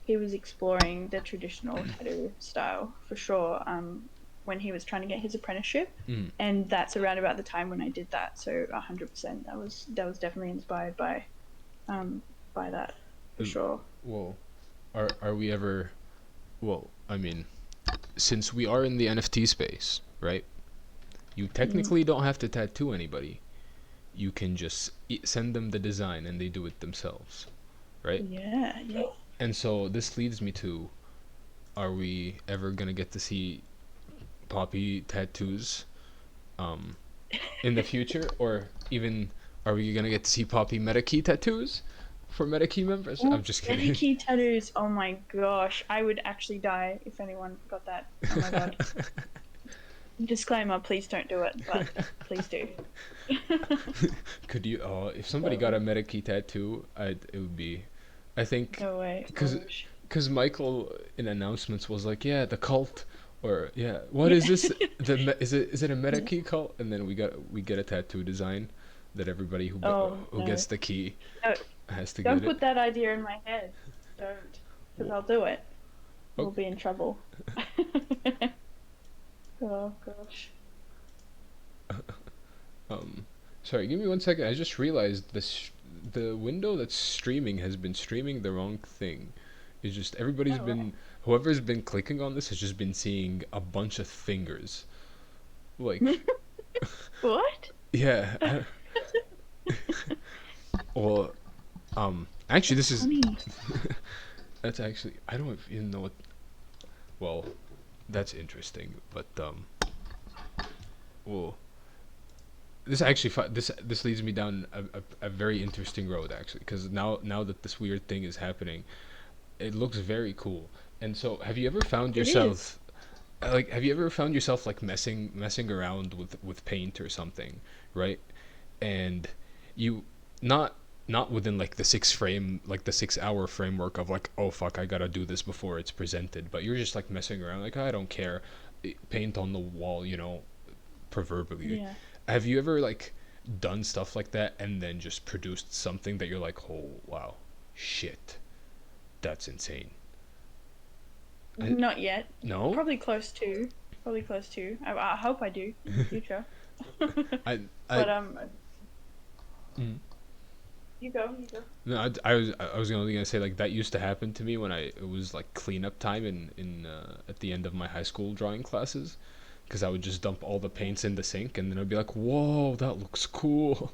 He was exploring the traditional tattoo style for sure when he was trying to get his apprenticeship, Mm. and that's around about the time when I did that. So 100%, that was definitely inspired um by that for sure. Well, are we ever? Well, I mean, since we are in the NFT space, right? You Mm. technically don't have to tattoo anybody. You can just send them the design and they do it themselves, right? Yeah, yeah. And so this leads me to: are we ever gonna get to see Poppy tattoos um, in the future, or even are we gonna get to see Poppy Metakey tattoos for Metakey members? I'm Ooh, just kidding. Metakey tattoos. Oh my gosh, I would actually die if anyone got that. Oh my god. Disclaimer: please don't do it, but please do. Could you? If somebody got a Metakey tattoo, it would be. I think, No way. cause Michael in announcements was like, yeah, the cult, or yeah, what Yeah. is this? Is it a Metakey cult? And then we get a tattoo design that everybody Oh who no. gets the key No, has to don't get it. put that idea in my head. Don't, because I'll do it. We'll Okay. be in trouble. Oh gosh. Um, sorry, give me 1 second. I just realized the window that's streaming has been streaming the wrong thing. It's just everybody's Oh right. been whoever's been clicking on this has just been seeing a bunch of fingers. Like, What? yeah. Well, actually, That's this is funny. that's actually I don't even know what. Well, that's interesting. But well, this actually this leads me down a very interesting road actually, because now that this weird thing is happening, it looks very cool. And so, have you ever found It is. yourself like have you ever found yourself like messing around with paint or something, right? And you not not within like the 6 hour framework of like, oh fuck, I gotta do this before it's presented, but you're just like messing around like, I don't care, paint on the wall, proverbially. Yeah. Have you ever like done stuff like that and then just produced something that you're like, oh wow, shit, that's insane? I, Not yet. no. Probably close to. Probably close to. I hope I do in the future. I I But mm. you go. You go. No, I was only gonna say like that used to happen to me when it was like cleanup time in at the end of my high school drawing classes, because I would just dump all the Yeah. paints in the sink and then I'd be like, whoa, that looks cool.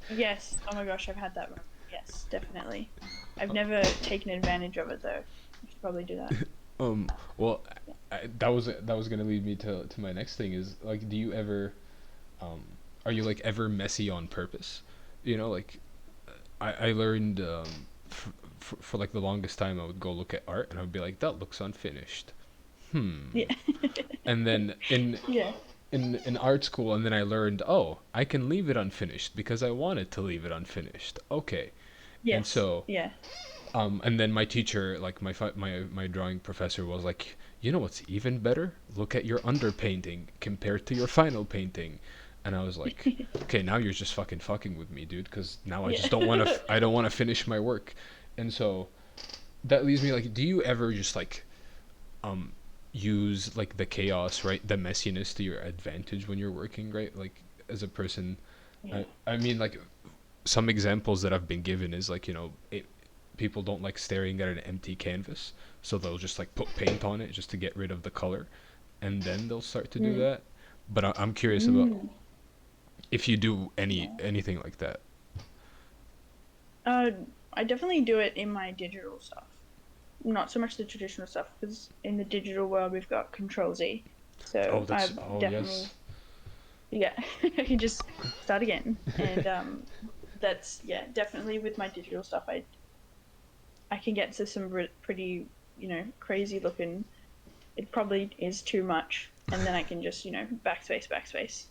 Yes. Oh my gosh, I've had that moment. Yes, definitely. I've never taken advantage of it though. I should probably do that. um, well, that was gonna lead me to my next thing is like, do you ever um, are you like ever messy on purpose? Like I learned for like the longest time I would go look at art and I would be like, that looks unfinished. Yeah. And then Yeah. in art school, and then I learned, oh, I can leave it unfinished because I wanted to leave it unfinished. Okay. And Yes. so Yeah. and then my teacher, like my drawing professor, was like, you know what's even better? Look at your underpainting compared to your final painting. And I was like, okay, now you're just fucking with me, dude, because now I Yeah. just don't want to I don't want to finish my work. And so that leaves me like, do you ever just like um use like the chaos, right, the messiness to your advantage when you're working, right? Like as a person, Yeah. I mean, like some examples that I've been given is like, people don't like staring at an empty canvas, so they'll just like put paint on it just to get rid of the color, and then they'll start to do Mm. that. But I'm curious about Mm. if you do Yeah. anything like that. Uh, I definitely do it in my digital stuff. Not so much the traditional stuff, because in the digital world we've got Control Z. Oh, So that's I've oh yes. definitely, yeah, I can just start again. And that's, yeah, definitely with my digital stuff. I can get to some pretty, crazy looking. It probably is too much, and then I can just, backspace,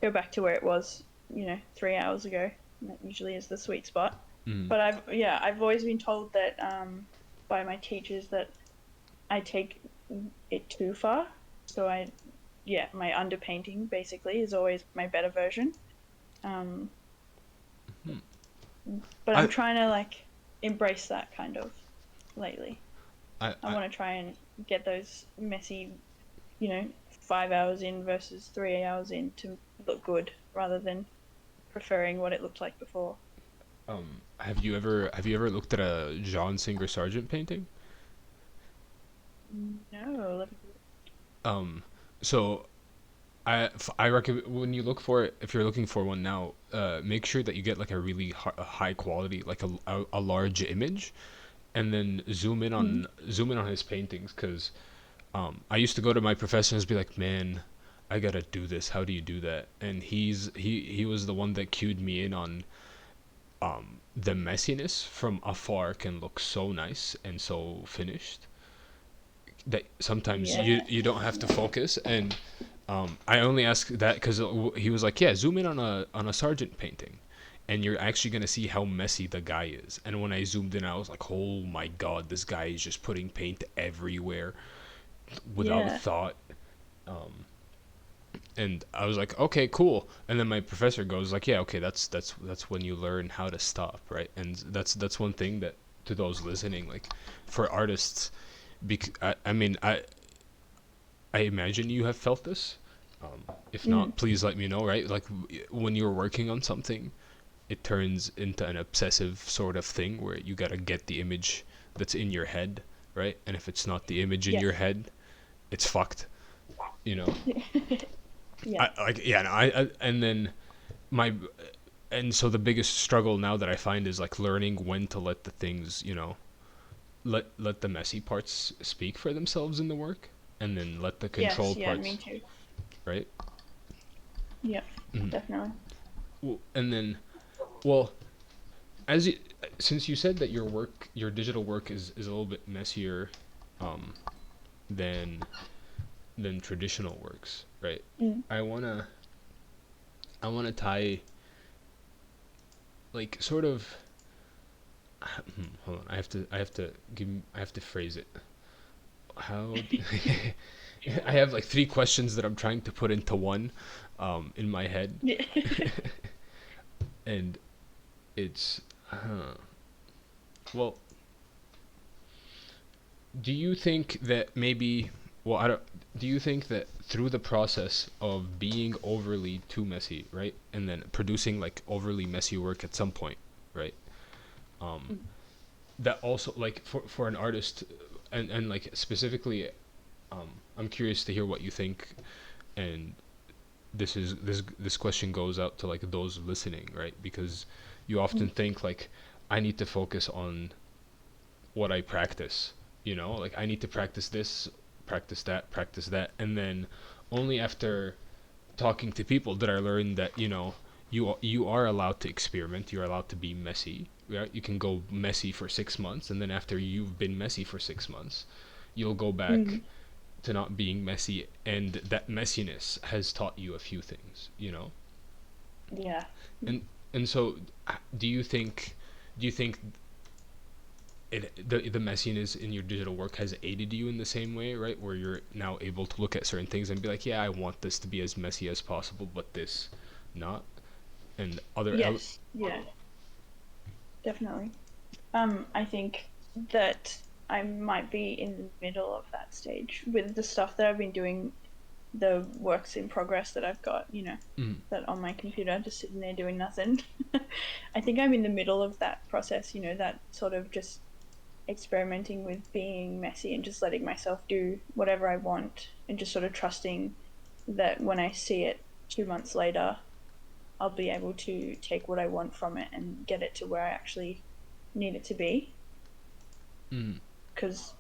go back to where it was, 3 hours ago. And that usually is the sweet spot. Mm. But I've always been told that by my teachers that I take it too far. So my underpainting basically is always my better version. Um, Hmm. but I'm I trying to like embrace that kind of lately. I I I want to try and get those messy, 5 hours in versus 3 hours in to look good rather than preferring what it looked like before. have you ever looked at a John Singer Sargent painting? No, Um, so I recommend when you look for it, if you're looking for one now, make sure that you get like a really a high quality, like a large image, and then mm, zoom in on his paintings. Because I used to go to my professor and be like, man, I gotta do this. How do you do that? And he was the one that cued me in on the messiness from afar can look so nice and so finished that sometimes yeah, you don't have to focus. And I only ask that because he was like, yeah, zoom in on a Sargent painting, and you're actually gonna see how messy the guy is. And when I zoomed in, I was like, oh my god, this guy is just putting paint everywhere without yeah, thought. And I was like, okay, cool. And then my professor goes like, yeah, okay, that's when you learn how to stop, right? And that's one thing that, to those listening, like for artists, I mean, I imagine you have felt this. If mm, not, please let me know, right? Like when you're working on something, it turns into an obsessive sort of thing where you gotta get the image that's in your head, right? And if it's not the image in your yes, head, it's fucked, you know. yeah, I like yeah, no, and then my and so the biggest struggle now that I find is like learning when to let the things, let the messy parts speak for themselves in the work, and then let the control Yes, yeah, me parts, too. right? Yeah, definitely. Well, and then, well, as you, since you said that your work, your digital work is a little bit messier, um, than traditional works, right? Mm. I wanna I wanna tie, like, sort of. Hold on, I have to phrase it. How? I have like three questions that I'm trying to put into one, in my head, Yeah. and it's, well, do you think that maybe, well, I don't, do you think that through the process of being overly too messy, right, and then producing like overly messy work at some point, right, um, that also, like, for an artist, and like specifically, I'm curious to hear what you think, and this question goes out to like those listening, right, because you often think like, I need to focus on what I practice, like I need to practice this, practice that, and then only after talking to people did I learn that, you are allowed to experiment, you're allowed to be messy, right? You can go messy for 6 months, and then after you've been messy for 6 months, you'll go back Mm. to not being messy, and that messiness has taught you a few things, Yeah. and so, do you think do you think the messiness in your digital work has aided you in the same way, right? Where you're now able to look at certain things and be like, yeah, I want this to be as messy as possible, but this not, and Yes. Yeah. Definitely. I think that I might be in the middle of that stage with the stuff that I've been doing, the works in progress that I've got, mm, that on my computer, just sitting there doing nothing. I think I'm in the middle of that process, that sort of just experimenting with being messy and just letting myself do whatever I want and just sort of trusting that when I see it 2 months later, I'll be able to take what I want from it and get it to where I actually need it to be. mm, Because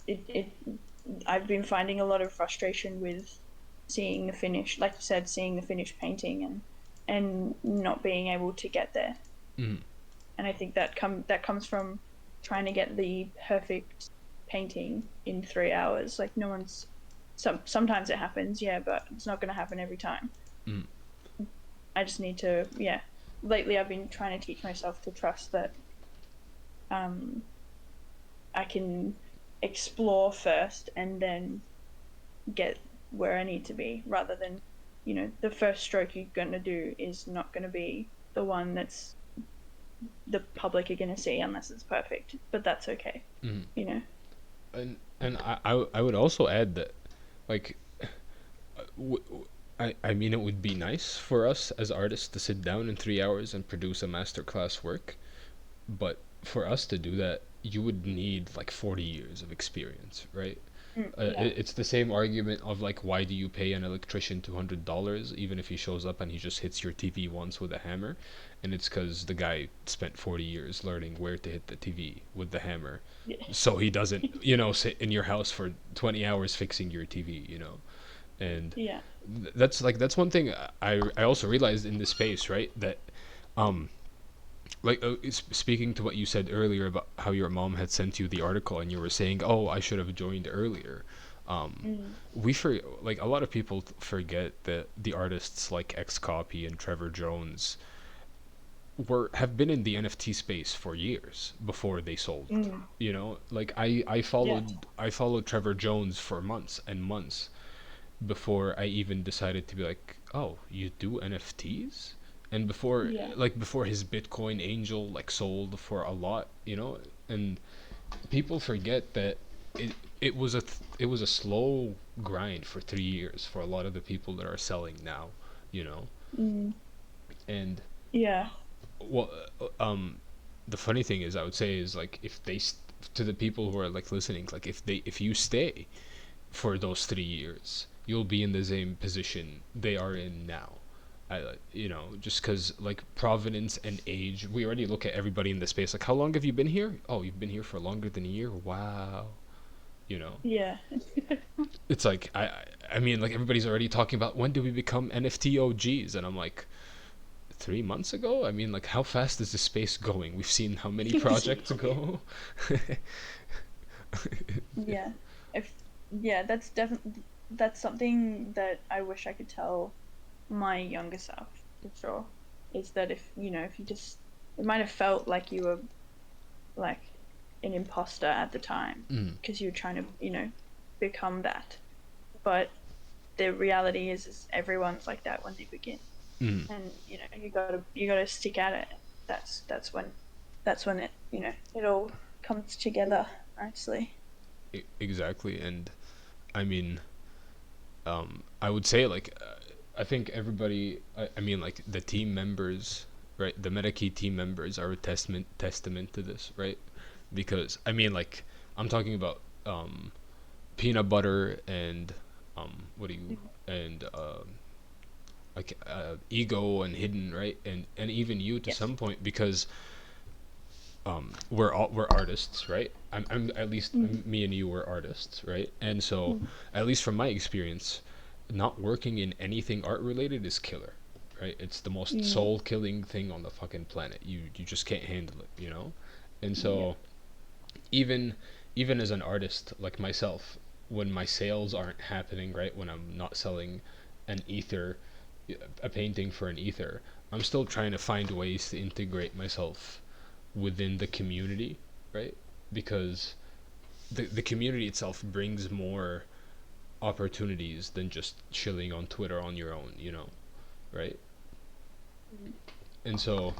I've been finding a lot of frustration with seeing the finish, like you said, seeing the finished painting and not being able to get there. mm, And I think that comes from trying to get the perfect painting in 3 hours. Like no one's sometimes it happens, yeah, but it's not going to happen every time. mm, I just need to, yeah. Lately, I've been trying to teach myself to trust that um, I can explore first and then get where I need to be, rather than, the first stroke you're going to do is not going to be the one that's the public are going to see unless it's perfect. But that's okay, mm. you know. And I would also add that, like, I mean, it would be nice for us as artists to sit down in 3 hours and produce a masterclass work, but for us to do that, you would need like 40 years of experience, right? Yeah, It's the same argument of like, why do you pay an electrician $200 even if he shows up and he just hits your TV once with a hammer? And it's because the guy spent 40 years learning where to hit the TV with the hammer, yeah, so he doesn't, sit in your house for 20 hours fixing your TV. And yeah. that's one thing I also realized in this space, right? That, um like, speaking to what you said earlier about how your mom had sent you the article and you were saying, oh, I should have joined earlier. um Mm. we for like, a lot of people forget that the artists like Copy and Trevor Jones have been in the NFT space for years before they sold. Mm. Like, I Yeah, followed Trevor Jones for months and months before I even decided to be like, oh, you do NFTs? And yeah. before his Bitcoin Angel like sold for a lot, and people forget that it was a slow grind for 3 years for a lot of the people that are selling now, you know. Mm. And, Yeah. well, the funny thing is, I would say, is like, if to the people who are like listening, like, if you stay for those 3 years, you'll be in the same position they are in now. just because like provenance and age, we already look at everybody in the space. Like, how long have you been here? Oh, you've been here for longer than a year. Wow. You know, Yeah. it's like I mean, like everybody's already talking about when do we become NFT OGs, and I'm like, 3 months ago. I mean, like, how fast is the space going? We've seen how many projects go. Yeah. If yeah, that's definitely that's something that I wish I could tell my younger self for sure. Is that if if you just it might have felt like you were like an imposter at the time Mm, because you were trying to become that, but the reality is everyone's like that when they begin, mm, and you gotta stick at it. That's when it it all comes together nicely. exactly. And I mean, I would say like, I think everybody. I mean, like the team members, right? The Metakey team members are a testament to this, right? Because I mean, like, I'm talking about peanut butter and what do you Mm. and like ego and hidden, right? And even you to Yes. some point, because we're artists, right? I'm at least Mm. me and you were artists, right? And so, Mm. at least from my experience, not working in anything art related is killer, right? It's the most Mm. soul killing thing on the fucking planet. You just can't handle it, you know. And Yeah. so, even even as an artist like myself, when my sales aren't happening, right, when I'm not selling an ether, a painting for an ether, I'm still trying to find ways to integrate myself within the community, right? Because the community itself brings more opportunities than just chilling on Twitter on your own, right? Mm. And so,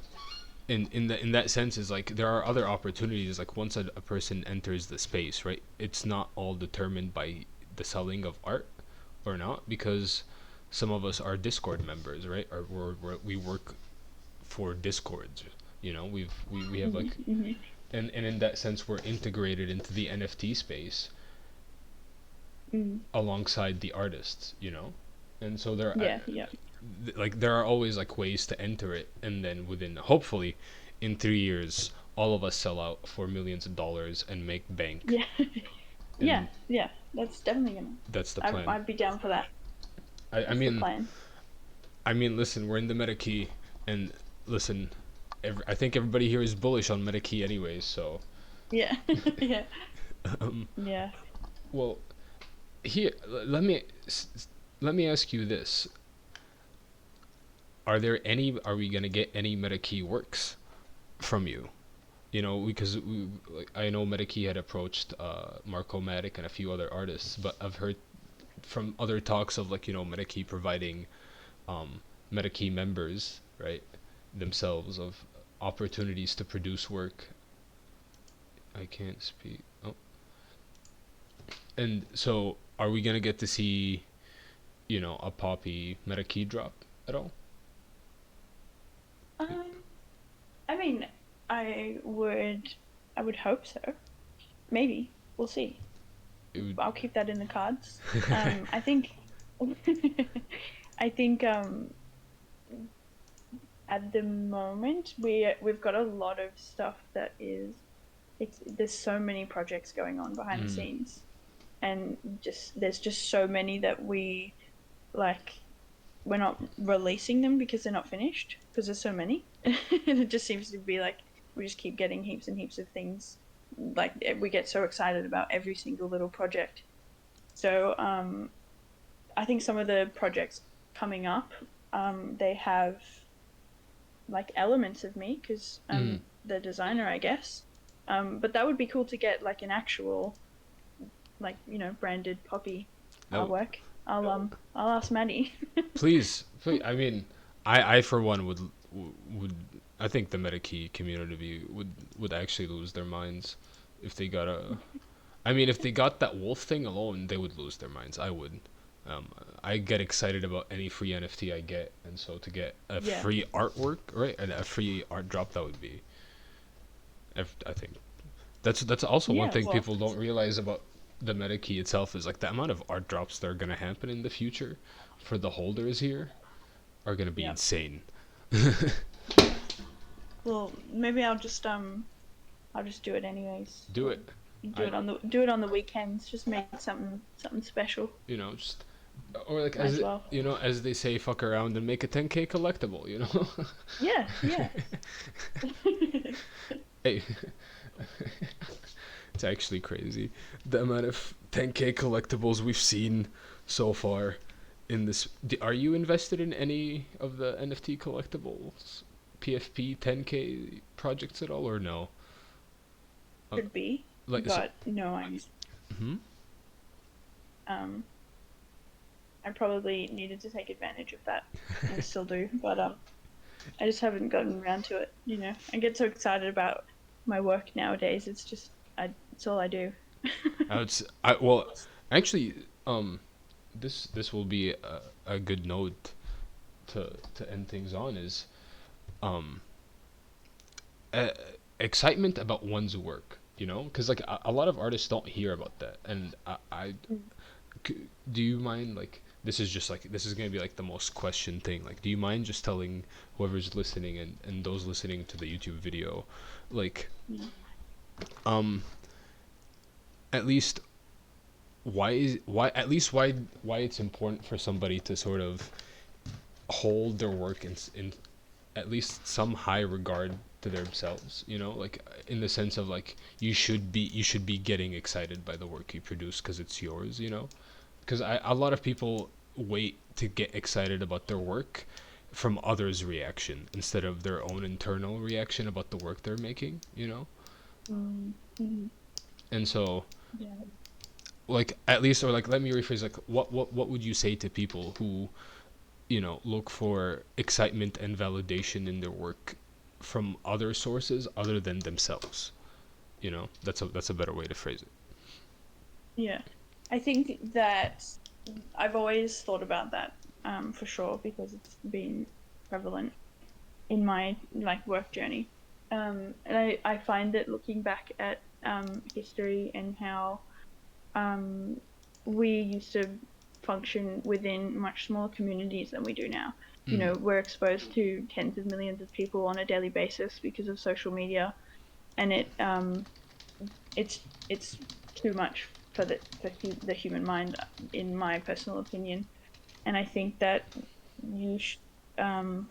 in that sense, is like there are other opportunities. Like once a person enters the space, right? It's not all determined by the selling of art or not, because some of us are Discord members, right? Or we work for Discords. We have Mm. like, Mm. and in that sense we're integrated into the NFT space Mm. alongside the artists, and so Yeah. Yeah. like there are always like ways to enter it, and then within hopefully in 3 years all of us sell out for millions of dollars and make bank, Yeah. Yeah. and Yeah. That's definitely gonna. that's the I plan. I'd be down for that. I That's the mean, plan. listen, we're in the Metakey, and listen, I think everybody here is bullish on Metakey anyways, so Yeah. Yeah. um, Yeah. well, here let me ask you this: are we gonna get any Metakey works from you? Because like, I know Metakey had approached Marco Matic and a few other artists, but I've heard from other talks of like Metakey providing um, Metakey members, right, themselves of opportunities to produce work. I can't speak. Oh, and so are we gonna get to see a Poppy Metakey drop at all? Um. I mean, I would. I would hope so. Maybe we'll see. It would. I'll keep that in the cards. I think. I think. At the moment, we've got a lot of stuff that is. There's so many projects going on behind the Mm, scenes, and there's just so many that like we're not releasing them because they're not finished because there's so many. And it just seems to be like we just keep getting heaps and heaps of things. Like we get so excited about every single little project. So I think some of the projects coming up, they have like elements of me because mm. I'm the designer, I guess. But that would be cool to get like an actual like branded poppy No, artwork. I'll ask Maddie. please. I mean, I for one would. I think the Metakey community would actually lose their minds if they got a. I mean, if they got that wolf thing alone, they would lose their minds. I would. Um, I get excited about any free NFT I get, and so to get a Yeah. free artwork, right, and a free art drop, that would be. I think that's also one Yeah. thing Well. people don't realize about the meta key itself is like the amount of art drops that are gonna happen in the future for the holders here. are gonna be Yep. insane. Yeah. Well, maybe I'll just do it anyways. Do Or it. do I it on the weekends. Just make something special. just or like Might as as well. as they say, fuck around and make a 10K collectible. Yeah, yeah. Hey, it's actually crazy the amount of 10K collectibles we've seen so far in this. Are you invested in any of the NFT collectibles, PFP 10K projects at all, or no? Uh, Should be, like, so, but no, I'm hmm um I probably needed to take advantage of that. I still do, but I just haven't gotten around to it. I get so excited about my work nowadays. It's all I do. well, actually, this will be a good note to end things on is um uh, excitement about one's work. Because like a lot of artists don't hear about that, and do you mind, like, this is gonna be like the most question thing, like, do you mind just telling whoever's listening and those listening to the YouTube video, like, Mm. um at least why it's important for somebody to sort of hold their work in at least some high regard to themselves, like, in the sense of, like, you should be getting excited by the work you produce because it's yours, because a lot of people wait to get excited about their work from others' reaction instead of their own internal reaction about the work they're making, Mm. Mm. and so, Yeah. like, at least, or like, let me rephrase, like, what would you say to people who look for excitement and validation in their work from other sources other than themselves? That's a better way to phrase it. Yeah. I think that I've always thought about that, for sure, because it's been prevalent in my work journey. And I find that looking back at history and how um, we used to function within much smaller communities than we do now. Mm. We're exposed to tens of millions of people on a daily basis because of social media, and it's too much for the human mind, in my personal opinion. And I think that you sh- um,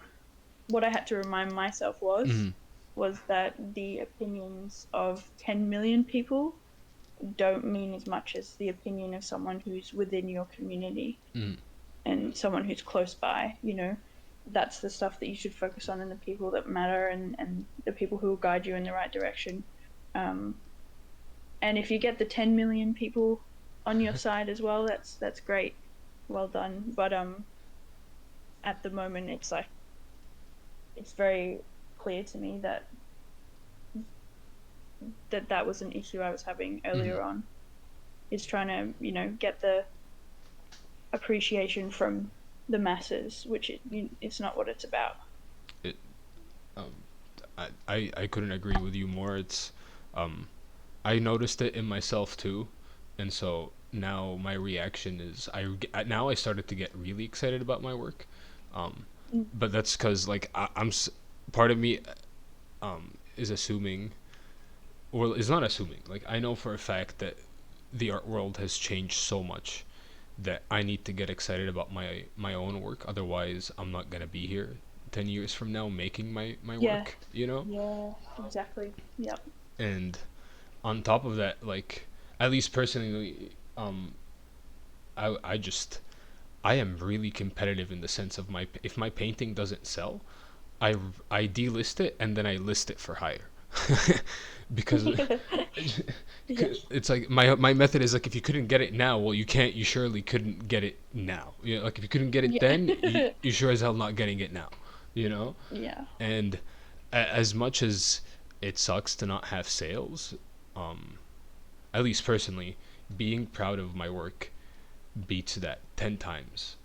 what I had to remind myself Mm. was that the opinions of 10 million people don't mean as much as the opinion of someone who's within your community Mm. and someone who's close by. That's the stuff that you should focus on, and the people that matter, and the people who will guide you in the right direction. um, and if you get the 10 million people on your side as well, that's great, well done. But at the moment, it's very clear to me that was an issue I was having Mm. earlier on, is trying to get the appreciation from the masses, which it's not what it's about. it um I couldn't agree with you more. It's um I noticed it in myself too, and so now my reaction is, now I started to get really excited about my work, um, Mm. but that's because, like, part of me is assuming, or is not assuming, like, I know for a fact that the art world has changed so much that I need to get excited about my own work. Otherwise, I'm not gonna be here 10 years from now making my Yeah, work, yeah, exactly. Yep. and on top of that, like, at least personally, I just I am really competitive in the sense of, if my painting doesn't sell, I I delist it and then I list it for higher. Because Yeah, it's like, my method is, like, if you couldn't get it now, well, you surely couldn't get it now. Like, if you couldn't get it then, yeah. you sure as hell not getting it now. You know, Yeah. and as much as it sucks to not have sales, um, at least personally, being proud of my work beats that 10 times.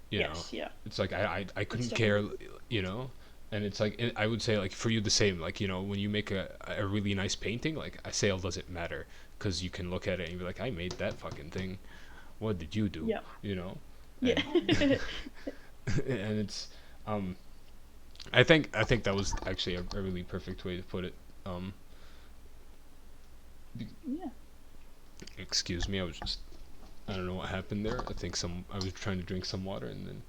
Yes, yeah. It's like, I It's couldn't care, definitely. you know and it's like, I would say, like, for you, the same, like, when you make a really nice painting, like, a sale doesn't matter, because you can look at it and be like, I made that fucking thing, what did you do? Yeah. you know Yeah. and and it's Um, I think that was actually a really perfect way to put it. Um, Yeah. excuse me, I don't know what happened there. I was trying to drink some water and then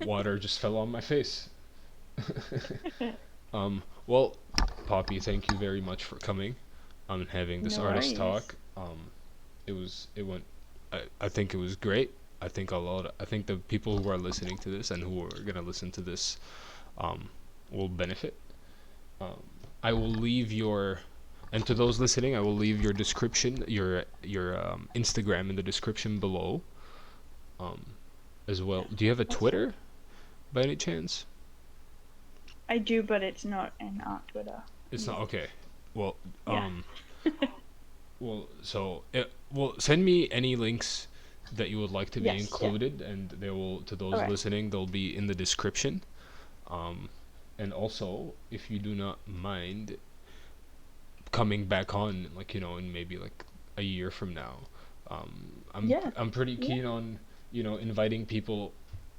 water just fell on my face. Well, Poppy, thank you very much for coming and having this No artist worries. talk. It went. I think it was great. I think the people who are listening to this and who are gonna listen to this um, will benefit. Um, I will leave your and to those listening, I will leave your description, your Instagram in the description below, um, as well. Do you have a Awesome. Twitter by any chance? I do, but it's not an art Twitter It's not yet. okay. Well, Yeah. send me any links that you would like to be Yes. Yeah. included, and they will to All those right. listening. They'll be in the description. Um, and also, if you do not mind coming back on, like in maybe like a year from now, Yeah. I'm pretty Yeah. keen on inviting people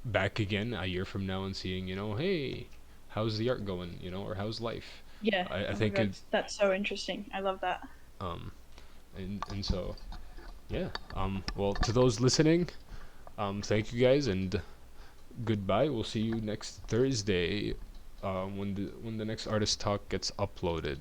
back again a year from now and seeing hey, how's the art going, or how's life. Yeah. I Oh my think god, it that's so interesting. I love that. um and so yeah. Well, to those listening, thank you guys and goodbye. We'll see you next Thursday, when the next artist talk gets uploaded.